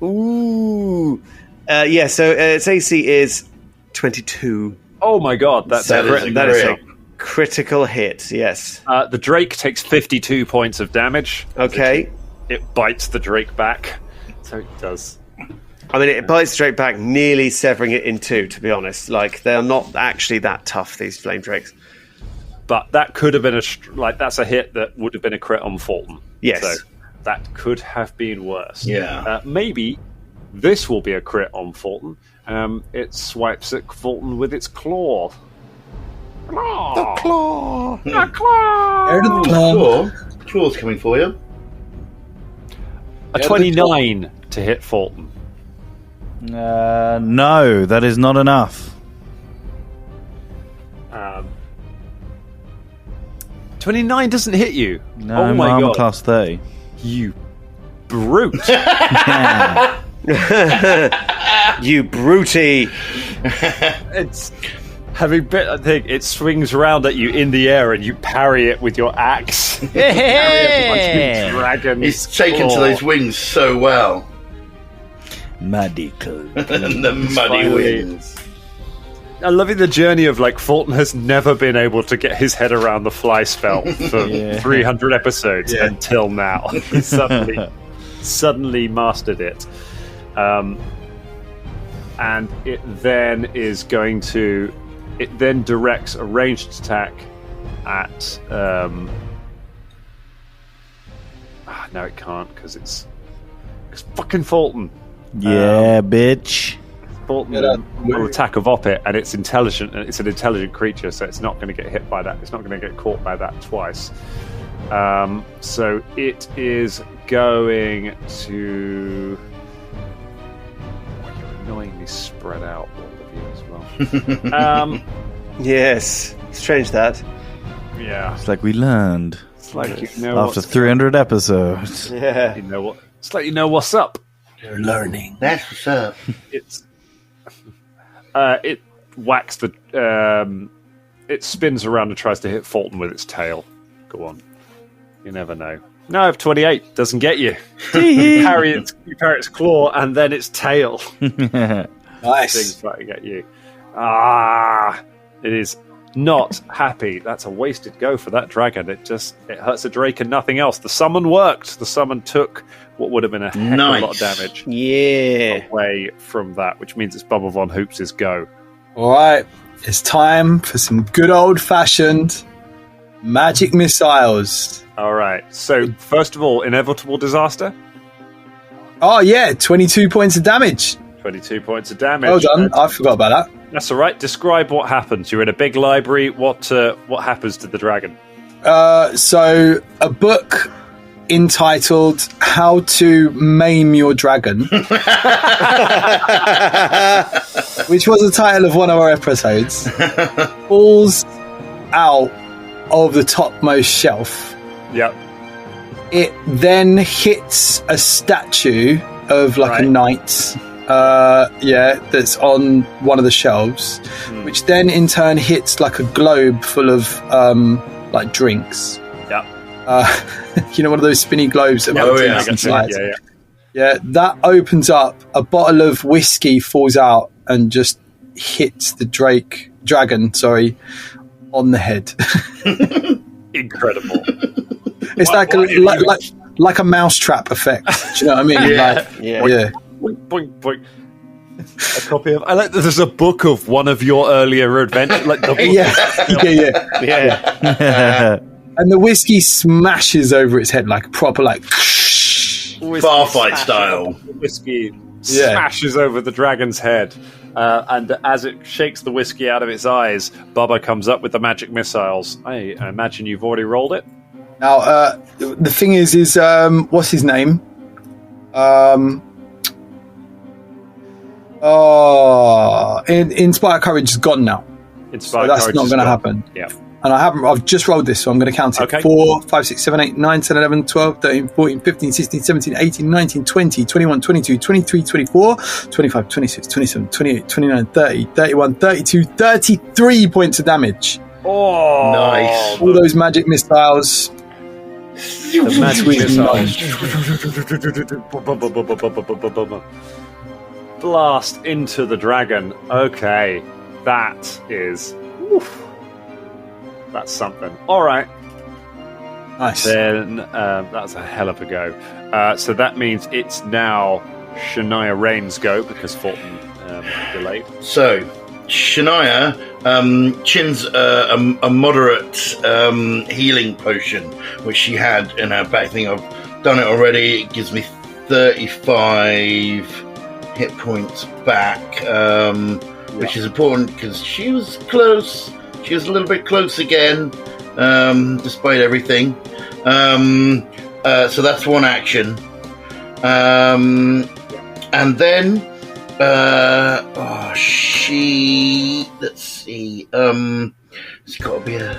Ooh. Yeah, so its AC is 22. Oh my god, that is a critical hit, yes. The Drake takes 52 points of damage. Okay. It bites the Drake back. So it does. I mean, it bites the Drake back, nearly severing it in 2, to be honest. Like, they're not actually that tough, these Flame Drakes. But that could have been that's a hit that would have been a crit on Folton. Yes. So that could have been worse. Yeah. Maybe this will be a crit on Folton. It swipes at Folton with its claw. The claw! The claw! Air to the claw. Claw's coming for you. A 29 to hit Folton. No, that is not enough. 29 doesn't hit you. No, oh my my armor god. class 30. You brute. You brutey. It's having bit. I think it swings around at you in the air, and you parry it with your axe. Dragon. He's taken to those wings so well. Muddy coat. The muddy wings. I'm loving the journey of like Folton has never been able to get his head around the fly spell for 300 episodes until now. He suddenly mastered it. And it then is going to. It then directs a ranged attack at. No, it can't because it's fucking Folton. Yeah, bitch. Folton will attack of Oppet, and it's intelligent. And it's an intelligent creature, so it's not going to get hit by that. It's not going to get caught by that twice. So it is going to. You're annoyingly spread out, all of you as well. Yes, strange that. Yeah, It's like we learned it's like you know after 300 episodes. Yeah. you know what. It's like you know what's up. They're learning. That's what's up. It's it whacks the it spins around and tries to hit Folton with its tail. Go on, you never know. No, if 28 doesn't get you, you parry its claw and then its tail. Nice. Things trying to get you. It is not happy. That's a wasted go for that dragon. It hurts the Drake and nothing else. The summon worked. The summon took what would have been a heck of a lot of damage away from that, which means it's Bubba Von Hoops' go. All right, it's time for some good old-fashioned magic missiles. All right. So, first of all, inevitable disaster. Oh, yeah, 22 points of damage. 22 points of damage. Well done. I forgot about that. That's all right. Describe what happens. You're in a big library. What happens to the dragon? So, a book entitled How to Maim Your Dragon, which was the title of one of our episodes, falls out of the topmost shelf. Yep. It then hits a statue of a knight, that's on one of the shelves, which then in turn hits like a globe full of drinks. Yep. You know, one of those spinny globes that put drinks inside. Yeah. That opens up. A bottle of whiskey falls out and just hits the dragon, on the head. Incredible. It's like a mousetrap effect. Do you know what I mean? Boink, boink, boink. A copy of. I like that. There's a book of one of your earlier adventures. Like the yeah. And the whiskey smashes over its head like proper Farfight style. Whiskey smashes over the dragon's head, and as it shakes the whiskey out of its eyes, Bubba comes up with the magic missiles. I imagine you've already rolled it. Now, the thing is what's his name? Inspire Courage is gone now. So that's not going to happen. Yeah. And I've just rolled this, so I'm going to count it. Okay. 4, 5, 6, 7, 8, 9, 10, 11, 12, 13, 14, 15, 16, 17, 18, 19, 20, 21, 22, 23, 24, 25, 26, 27, 28, 29, 30, 31, 32, 33 points of damage. Oh, nice. All those magic missiles. The magic missiles. Blast into the dragon. Okay. That is... Oof. That's something. All right. Nice. Then that's a hell of a go. So that means it's now Shania Rain's go because Folton delayed. So Shania chins a moderate healing potion, which she had in her back thing. I've done it already. It gives me 35 hit points back, which is important because she was close. She was a little bit close again, despite everything. So that's one action. And then, let's see. It's got to be a.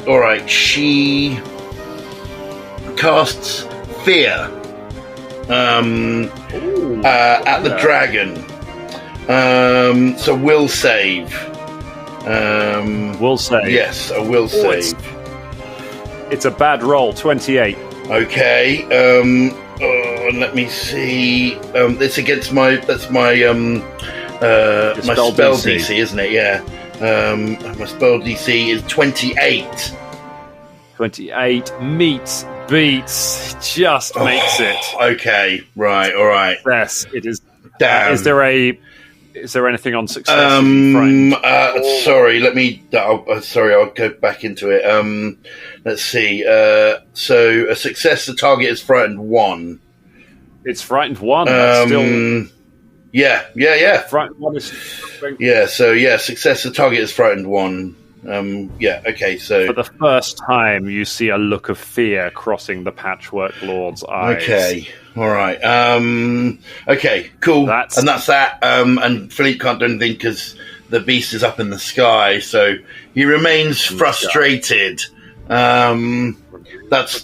All right, she casts Fear at the dragon. So will save. Will save. Yes, a will save. It's a bad roll. 28. Okay. Let me see. It's against my my spell DC, isn't it? Yeah. My spell DC is 28. 28 beats, just makes it. Okay, right, all right. Yes, it is. Damn. Is there anything on success? Sorry, I'll go back into it. Let's see. So a success, the target is frightened 1. It's frightened 1. That's still. Yeah. Frightened 1 is. Yeah. So success, the target is frightened 1. Okay, so for the first time you see a look of fear crossing the Patchwork Lord's eyes. Okay, all right. Okay, cool. That's that. And Philippe can't do anything because the beast is up in the sky, so he remains frustrated. That's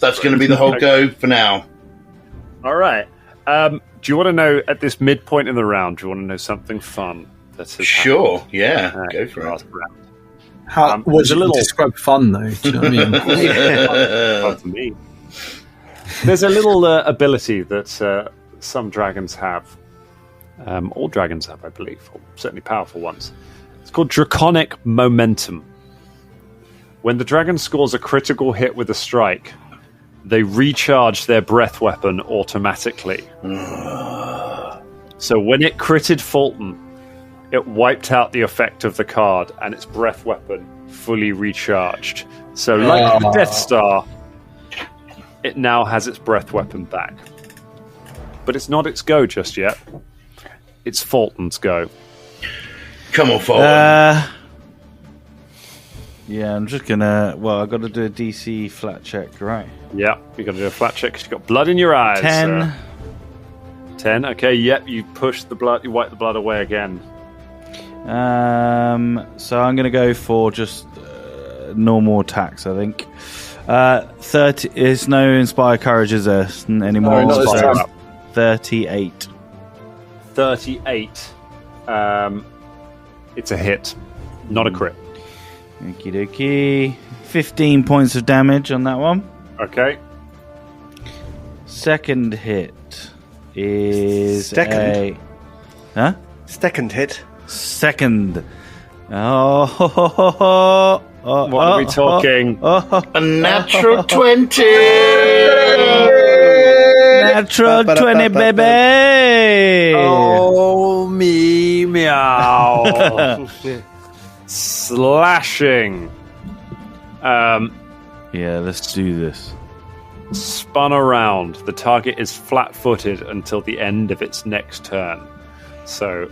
going to be the whole go for now. All right. Do you want to know at this midpoint in the round? Do you want to know something fun? Sure. Yeah. Go for it. How was it describe fun though? Do you know what I mean? There's a little ability that some dragons have. All dragons have, I believe, or certainly powerful ones. It's called Draconic Momentum. When the dragon scores a critical hit with a strike, they recharge their breath weapon automatically. So when it critted Folton, it wiped out the effect of the card, and its breath weapon fully recharged. So, like the Death Star, it now has its breath weapon back. But it's not its go just yet. It's Folton's go. Come on, Folton. Yeah, I'm just gonna. Well, I've got to do a DC flat check, right? Yeah, you got to do a flat check because you've got blood in your eyes. 10. 10. Okay. Yep. You push the blood. You wipe the blood away again. So I'm going to go for just normal attacks, I think. 30. There's no Inspire Courage, is there? Anymore? No, not this time. 38. 38. It's a hit, not a crit. Okie dokie. 15 points of damage on that one. Okay. Second hit is Second hit. Second. What are we talking? A natural 20! Natural 20, baby! Oh, me, meow. Slashing. Yeah, let's do this. Spun around. The target is flat-footed until the end of its next turn. So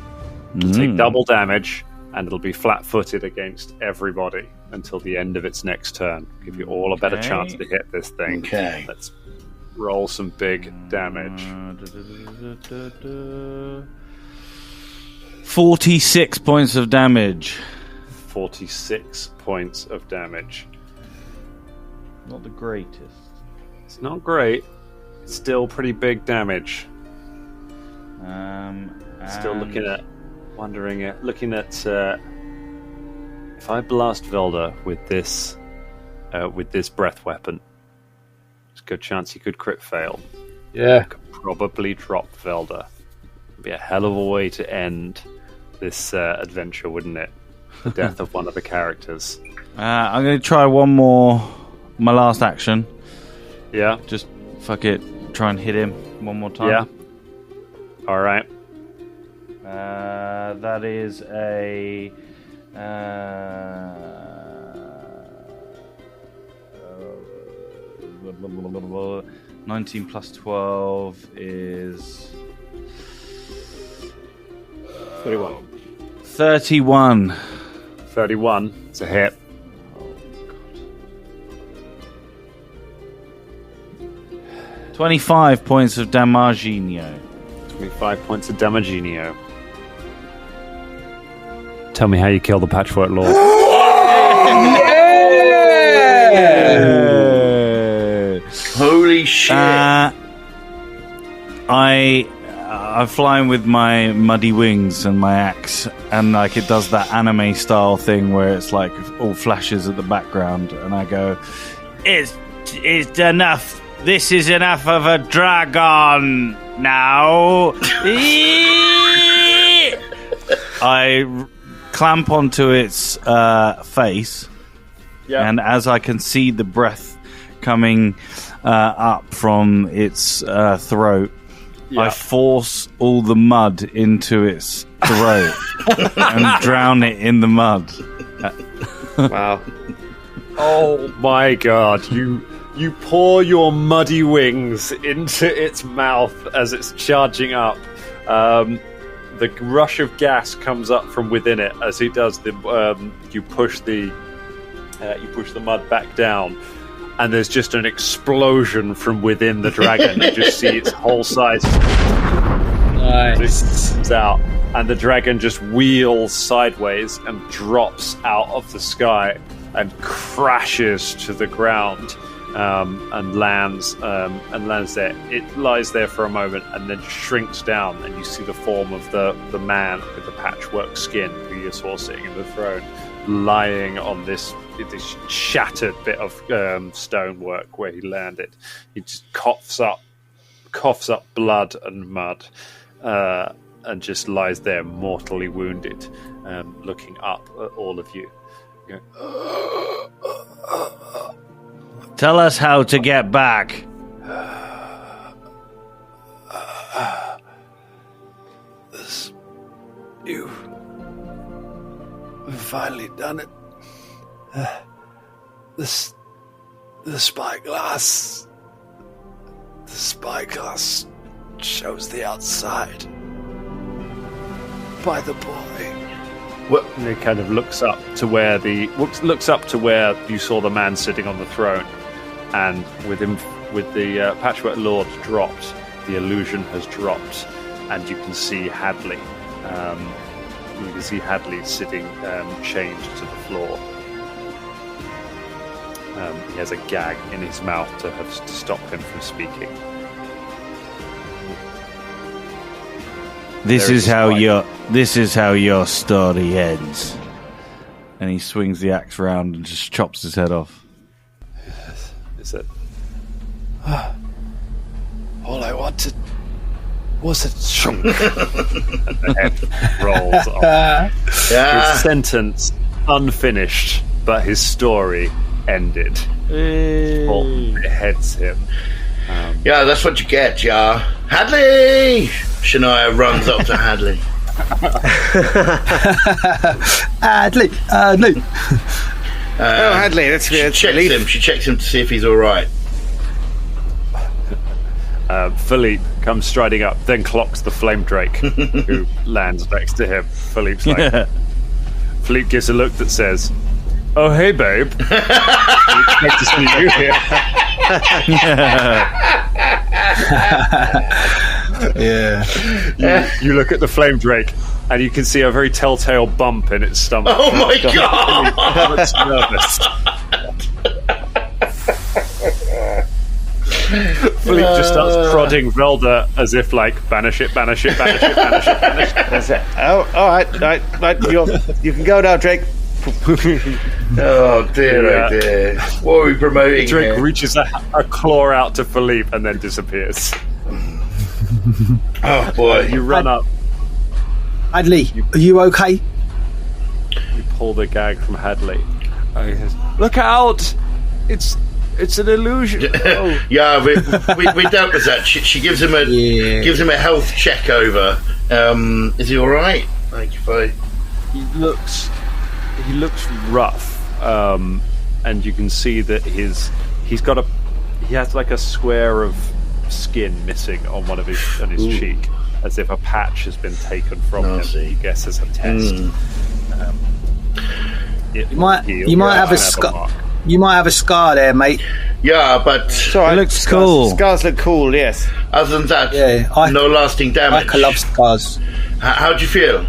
it'll take double damage, and it'll be flat-footed against everybody until the end of its next turn. Give you all a better chance to hit this thing. Okay. Let's roll some big damage. 46 points of damage. 46 points of damage. Not the greatest. It's not great. It's still pretty big damage. Still looking at if I blast Velder with this breath weapon, there's a good chance he could crit fail. Yeah. I could probably drop Velder. It'd be a hell of a way to end this adventure, wouldn't it? The death of one of the characters. I'm going to try one more. My last action. Yeah. Just fuck it. Try and hit him one more time. Yeah. All right. That is a 19 plus 12 is 31. 31. 31. It's a hit. 25 points of damaginio. 25 points of damaginio. Tell me how you kill the Patchwork Lord. Holy Holy shit! I'm flying with my muddy wings and my axe, and like it does that anime style thing where it's like all flashes at the background, and I go, "It's enough. This is enough of a dragon now." I clamp onto its face, and as I can see the breath coming up from its throat, I force all the mud into its throat and drown it in the mud. Wow. Oh my god, you pour your muddy wings into its mouth as it's charging up. The rush of gas comes up from within it as it does. You push the mud back down, and there's just an explosion from within the dragon. You just see its whole size comes out, and the dragon just wheels sideways and drops out of the sky and crashes to the ground. And lands there. It lies there for a moment and then shrinks down, and you see the form of the man with the patchwork skin who you saw sitting in the throne, lying on this shattered bit of stonework where he landed. He just coughs up blood and mud, and just lies there mortally wounded, looking up at all of you. Tell us how to get back. You've finally done it. The spyglass. The spyglass shows the outside. By the boy. And it kind of looks up to where you saw the man sitting on the throne, and with the Patchwork Lord dropped, the illusion has dropped, and you can see Hadley. You can see Hadley sitting chained to the floor. He has a gag in his mouth to stop him from speaking. This is how your story ends. And he swings the axe round and just chops his head off. Is it? All I wanted was a chunk. And the head rolls off. His sentence unfinished, but his story ended. Folton beheads him. Yeah, that's what you get, yeah. Hadley! Shania runs up to Hadley. Hadley. Hadley, that's She checks him to see if he's alright. Philippe comes striding up, then clocks the flame drake, who lands next to him. Philippe's like... Philippe gives a look that says, "Oh, hey, babe. We expect to see you here." You look at the flame drake, and you can see a very telltale bump in its stomach. Oh my god! It's nervous. Philippe just starts prodding Velder as if like, banish it. That's it. Oh, all right. You can go now, Drake. Oh dear. What are we promoting Drake here? reaches a claw out to Philippe and then disappears. Oh boy. You run up. Hadley, are you okay? You pull the gag from Hadley. He says, "Look out! It's an illusion." Oh. Yeah, we dealt with that. She gives him a health check over. Is he all right? Like if I... He looks rough, and you can see that he has like a square of skin missing on one of his cheek, as if a patch has been taken from him. I guess as a test. You might have a scar. You might have a scar there, mate. Yeah, but Sorry, it looks cool. Scars look cool, yes. Other than that, no lasting damage. I love scars. How'd you feel?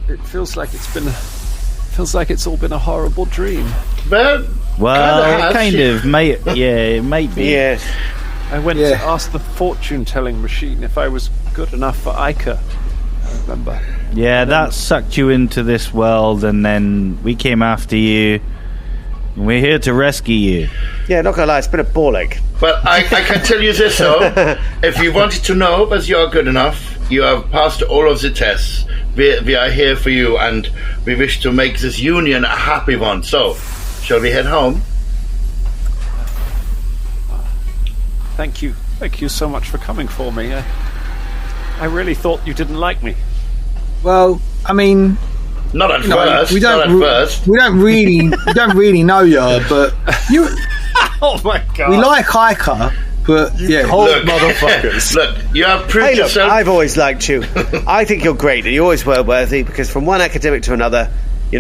It feels like it's all been a horrible dream. Well, Well, kind of. It might be. Yes. I went to ask the fortune-telling machine if I was good enough for Ica. I remember. Yeah, that sucked you into this world, and then we came after you. We're here to rescue you. Yeah, not gonna lie, it's been a ball ache. But I can tell you this, though. If you wanted to know that you are good enough, you have passed all of the tests. We are here for you, and we wish to make this union a happy one. So, shall we head home? Thank you. Thank you so much for coming for me. I really thought you didn't like me. Well, I mean, not at first. We don't really know you, but you. Oh my god! We like Ica, but cold motherfuckers. Look, you have proved Hey, look, yourself. I've always liked you. I think you're great, and you're always well worthy. Because from one academic to another, we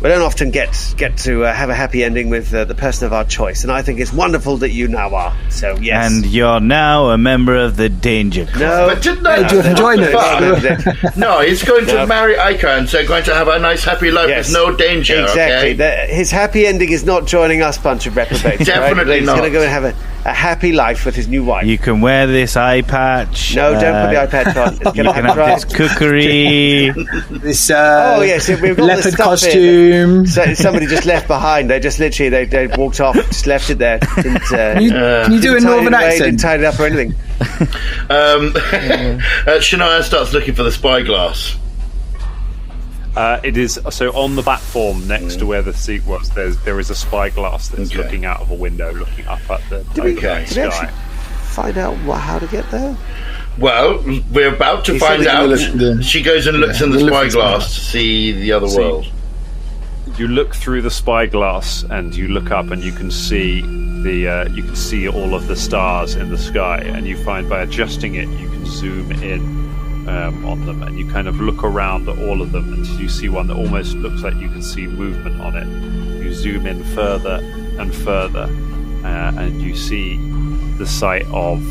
don't often get to have a happy ending with the person of our choice, and I think it's wonderful that you now are. So yes, and you're now a member of the Danger Club. no, But didn't I join it? No, he's going to marry Ica, and they're going to have a nice, happy life with no danger. exactly. Okay? His happy ending is not joining us, bunch of reprobates. Definitely He's not. going to go and have a happy life with his new wife. You can wear this eye patch. No, don't put the iPad on. It's You going to can have have this cookery. this Oh yes, we've got leopard the stuff costume. So somebody just left behind. They just literally they walked off, just left it there. Didn't, Can you do a didn't tie it northern away, accent? Didn't tie it up or anything. Shania starts looking for the spyglass. It is so on the platform next to where the seat was. There is a spyglass that's looking out of a window, looking up at the Did we sky. actually find out how to get there? Well, we're about to find out. She goes and looks in the spyglass to see the other world. You look through the spyglass and you look up and you can see you can see all of the stars in the sky, and you find by adjusting it you can zoom in on them, and you kind of look around at all of them until you see one that almost looks like you can see movement on it. You zoom in further and further, and you see the sight of.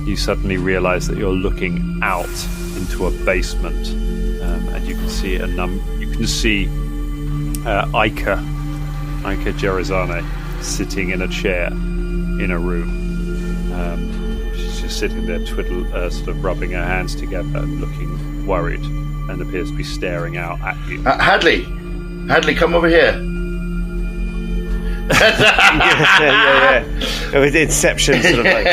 You suddenly realise that you're looking out into a basement, and you can see you can see Ica Gerizane sitting in a chair in a room. She's just sitting there, sort of rubbing her hands together and looking worried, and appears to be staring out at you. Hadley, come over here. yeah. With Inception, sort of like.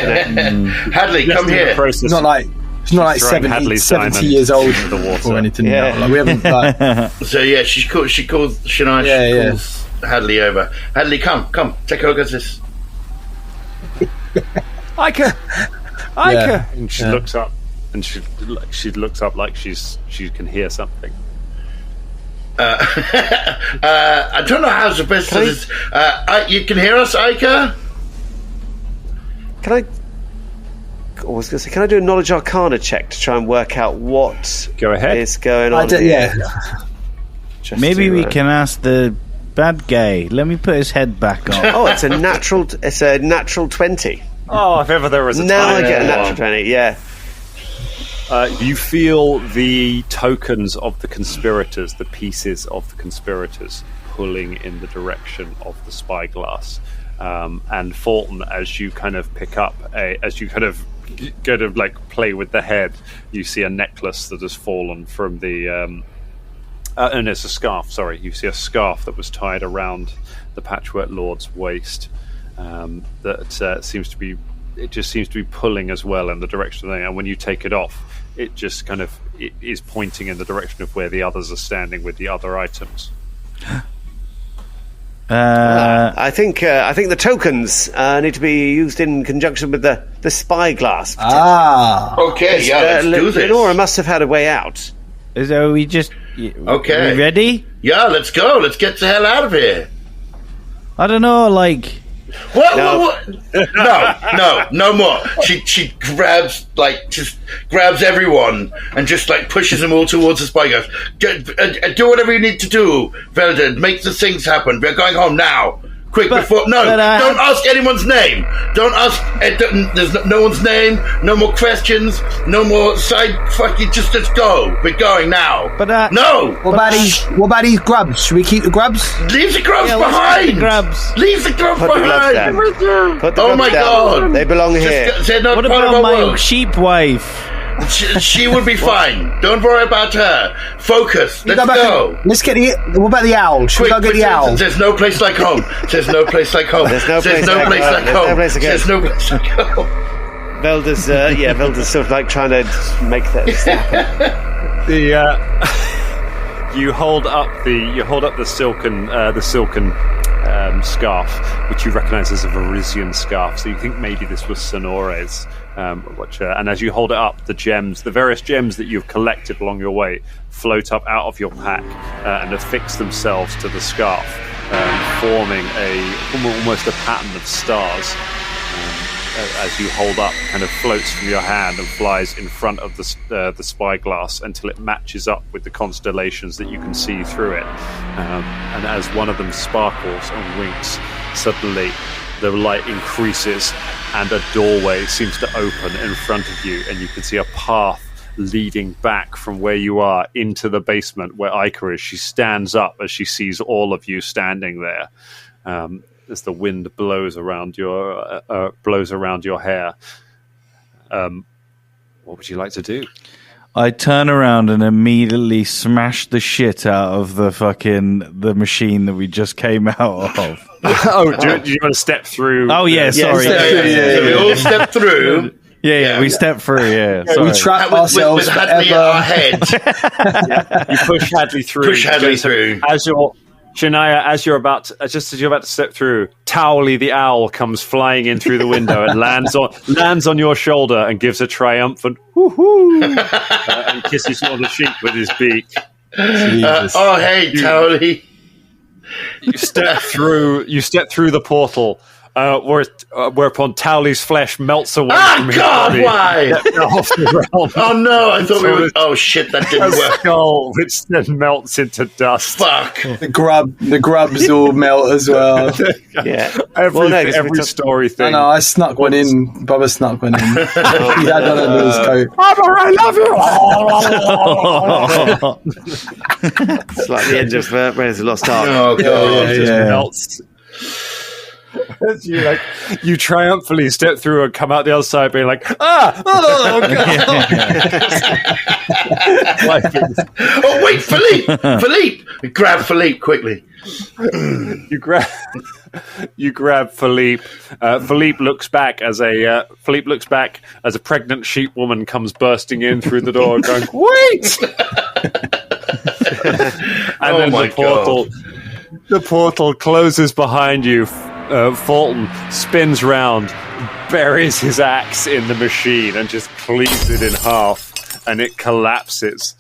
Hadley, come here. It's not like 70 years old or anything. Yeah. Like, we haven't. So yeah, she calls Shania. She calls Hadley over. Hadley, come, take a look at this. Ica. Yeah. And she looks up, and she looks up like she can hear something. I don't know how to best do this. You can hear us, Ica? Can I do a knowledge arcana check to try and work out what Go ahead. is going on? Just Maybe to, we can ask the bad guy. Let me put his head back on. Oh, it's a natural 20. Oh, if ever there was a Now I time. get a natural 20. Yeah. You feel the tokens of the conspirators, the pieces of the conspirators, pulling in the direction of the spyglass. And Folton, as you kind of pick up, as you kind of go to like play with the head, you see a necklace that has fallen from the. And it's a scarf. Sorry, you see a scarf that was tied around the Patchwork Lord's waist. That seems to be. It just seems to be pulling as well in the direction of the thing. And when you take it off, it just kind of it is pointing in the direction of where the others are standing with the other items. I think the tokens need to be used in conjunction with the spyglass. Okay, let's do this. Lenora must have had a way out. So we just... Okay. We ready? Yeah, let's go. Let's get the hell out of here. I don't know, like... What? No more. She grabs everyone and just like pushes them all towards the spyglass. Do whatever you need to do, Velder. Make the things happen. We're going home now. Quick, before... No, don't ask anyone's name. Don't ask... There's no one's name. No more questions. No more side... Fucking... Just let's go. We're going now. But, no! What about these grubs? Should we keep the grubs? Leave the grubs behind! Leave the grubs Put the gloves behind! down. Put the Oh gloves my down. God! They belong here. They're not What part of about our my world. sheep wife? She would be fine. Don't worry about her. Focus. Let's go. Let's get the... What about the owl? Should we go get the owl? There's no place like home. There's no place like home. There's no place like home. There's no place like home. Velder's, Velder's sort of like trying to make that happen. You hold up the silken scarf, which you recognise as a Varisian scarf. So you think maybe this was Sonore's. And as you hold it up, the various gems that you've collected along your way, float up out of your pack and affix themselves to the scarf, forming almost a pattern of stars. As you hold up, kind of floats from your hand and flies in front of the spyglass until it matches up with the constellations that you can see through it. And as one of them sparkles and winks, suddenly the light increases and a doorway seems to open in front of you, and you can see a path leading back from where you are into the basement where Ica is. She stands up as she sees all of you standing there. As the wind blows around your hair. What would you like to do? I turn around and immediately smash the shit out of the machine that we just came out of. Do you want to step through? Oh yeah, sorry. So we all step through. Yeah, we step through. Yeah, sorry. We trap ourselves with Hadley at our head. You push Hadley through. As you're Shania, as you're about to step through, Towley the owl comes flying in through the window and lands on your shoulder and gives a triumphant whoo-hoo and kisses you on the cheek with his beak. Hey, Towley. You step through the portal. Whereupon Towley's flesh melts away from his body. Why? Off the realm. Oh no, I thought we were... Oh shit, that didn't work. Skull, which then melts into dust. Fuck. The grubs all melt as well. Yeah. Every story thing. No, I snuck one in. Bubba snuck one in. He had one under his coat. I love you! It's like the end of Raiders of the Lost Ark. Oh god. It just melts. You triumphantly step through and come out the other side being like, oh god. Wait, Philippe, grab Philippe quickly. You grab Philippe. Philippe looks back as a pregnant sheep woman comes bursting in through the door going, wait. And then the portal closes behind you. Folton spins round, buries his axe in the machine and just cleaves it in half, and it collapses.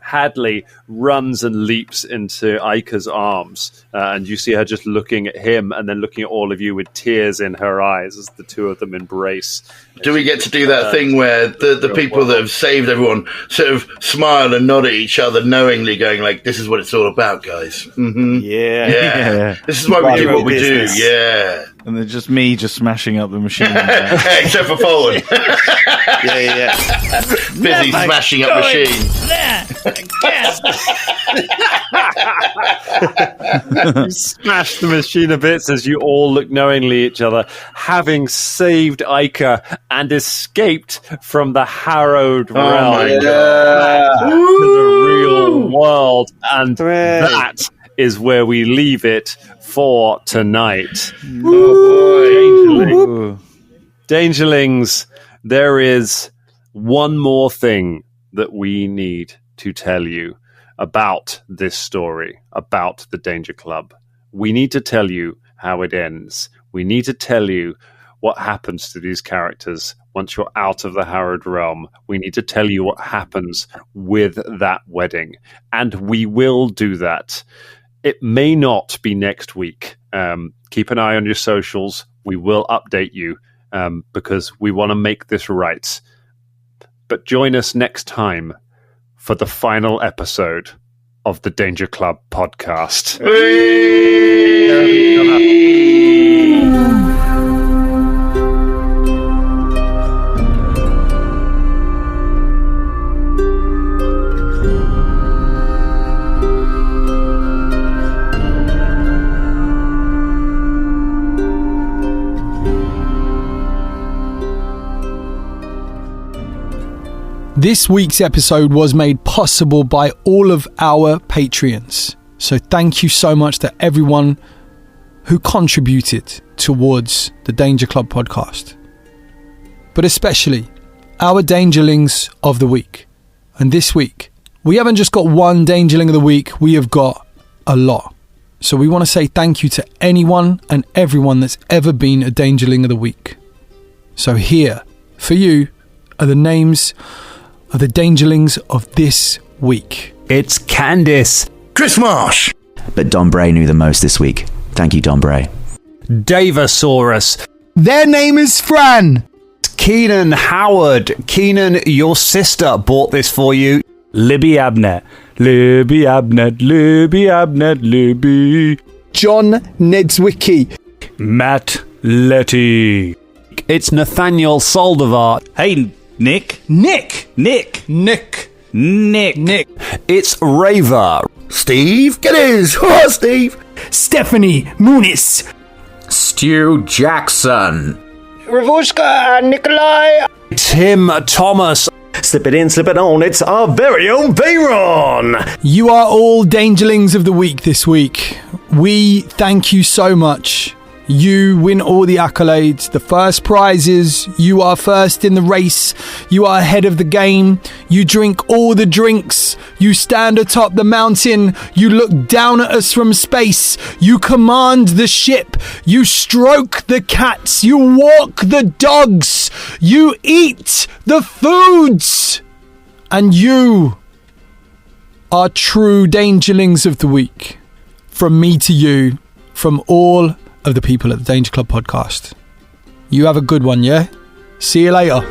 Hadley runs and leaps into Ica's arms, and you see her just looking at him and then looking at all of you with tears in her eyes as the two of them embrace. Do we get to do that thing where the people that have saved everyone sort of smile and nod at each other knowingly, going like, this is what it's all about, guys? Mm-hmm. Yeah. This is why we do what we do. Yeah. And then just me smashing up the machine. Except for Folton. Yeah. Busy smashing up machines. You smash the machine to bits as you all look knowingly at each other, having saved Ica and escaped from the harrowed realm my God. to the real world. And that is where we leave it for tonight. Dangerlings, there is one more thing that we need to tell you about this story, about the Danger Club. We need to tell you how it ends. We need to tell you what happens to these characters once you're out of the Harrowed Realm. We need to tell you what happens with that wedding. And we will do that. It may not be next week. Keep an eye on your socials. We will update you because we want to make this right. But join us next time for the final episode of the Danger Club podcast. Whee! This week's episode was made possible by all of our Patreons. So thank you so much to everyone who contributed towards the Danger Club podcast. But especially our Dangerlings of the Week. And this week, we haven't just got one Dangerling of the Week, we have got a lot. So we want to say thank you to anyone and everyone that's ever been a Dangerling of the Week. So here, for you, are the names of the Dangerlings of this week. It's Candice. Chris Marsh. But Don Bray knew the most this week. Thank you, Don Bray. Davasaurus. Their name is Fran. Keenan Howard. Keenan, your sister bought this for you. Libby Abnett. Libby Abnett. Libby Abnett. Libby. John Nedzwicki. Matt Letty. It's Nathaniel Soldivar. Hey, Nick. Nick. It's Raver. Steve. Get his. Oh, Steve. Stephanie Muniz. Stu Jackson. Ravushka and Nikolai. Tim Thomas. Slip it in, slip it on. It's our very own Bayron. You are all Dangerlings of the Week this week. We thank you so much. You win all the accolades, the first prizes. You are first in the race. You are ahead of the game. You drink all the drinks. You stand atop the mountain. You look down at us from space. You command the ship. You stroke the cats. You walk the dogs. You eat the foods. And you are true Dangerlings of the Week. From me to you, from all of the people at the Danger Club podcast. You have a good one, yeah? See you later.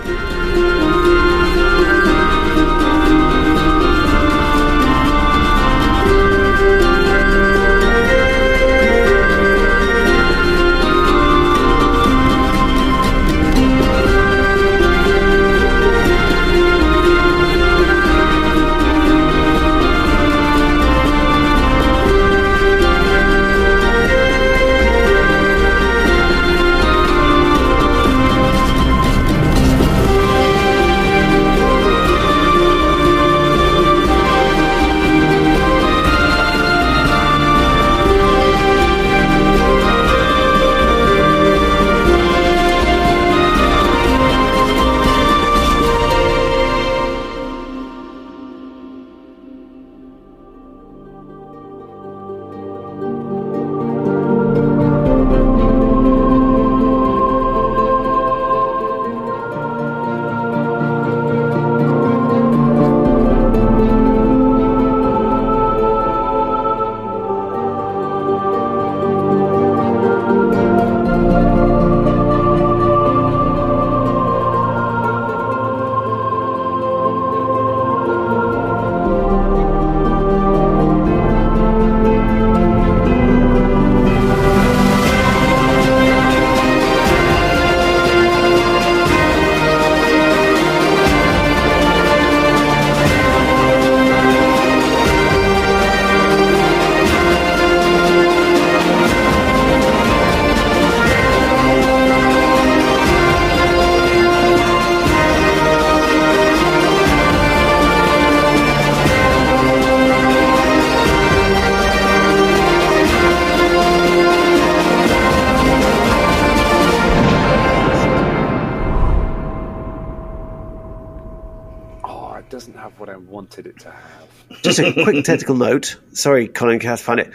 Doesn't have what I wanted it to have. Just a quick technical note. Sorry, Colin, can't find it.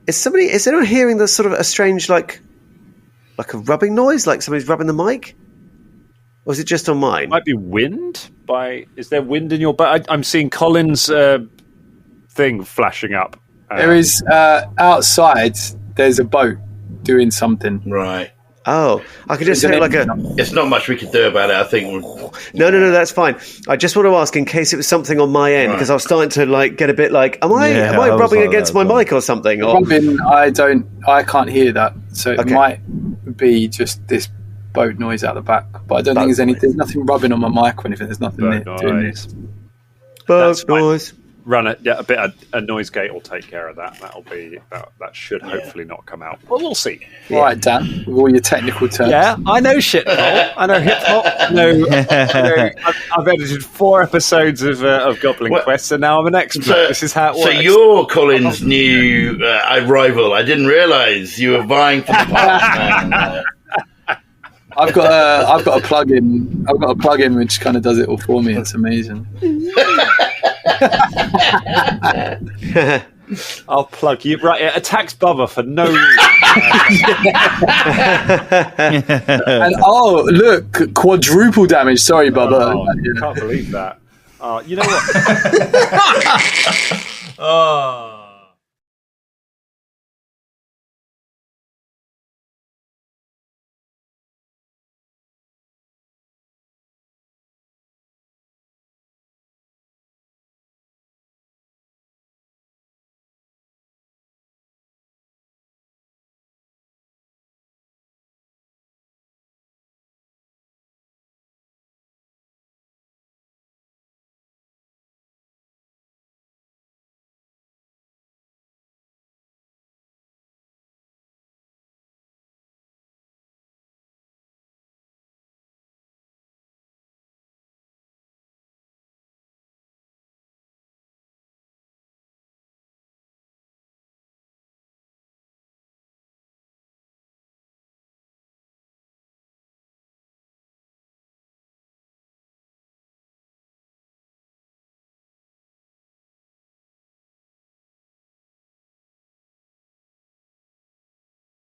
Is anyone hearing the sort of a strange, like a rubbing noise, like somebody's rubbing the mic? Or is it just on mine? It might be wind. Is there wind in your butt? I'm seeing Colin's thing flashing up. There is outside. There's a boat doing something. Right. Oh, I could just hear like a... It's not much we could do about it, I think. No, that's fine. I just want to ask in case it was something on my end, because I was starting to like get a bit like, am I rubbing against my mic or something? Or... I can't hear that. So it might be just this boat noise out the back. But I don't think there's nothing rubbing on my mic or anything. There's nothing doing this. Boat noise. Run it. Yeah, a noise gate will take care of that. That should hopefully not come out. Well, we'll see. All right, Dan, with all your technical terms. Yeah, I know shit hop. I know hip hop. I've edited 4 episodes of Goblin Quest, and now I'm an expert. This is how it works. So you're Colin's new rival. I didn't realise you were vying for the part, man. I've got a plug-in. I've got a plug-in which kind of does it all for me. It's amazing. I'll plug you. Right, it attacks Bubba for no reason. And look, quadruple damage. Sorry, Bubba. I can't believe that. You know what?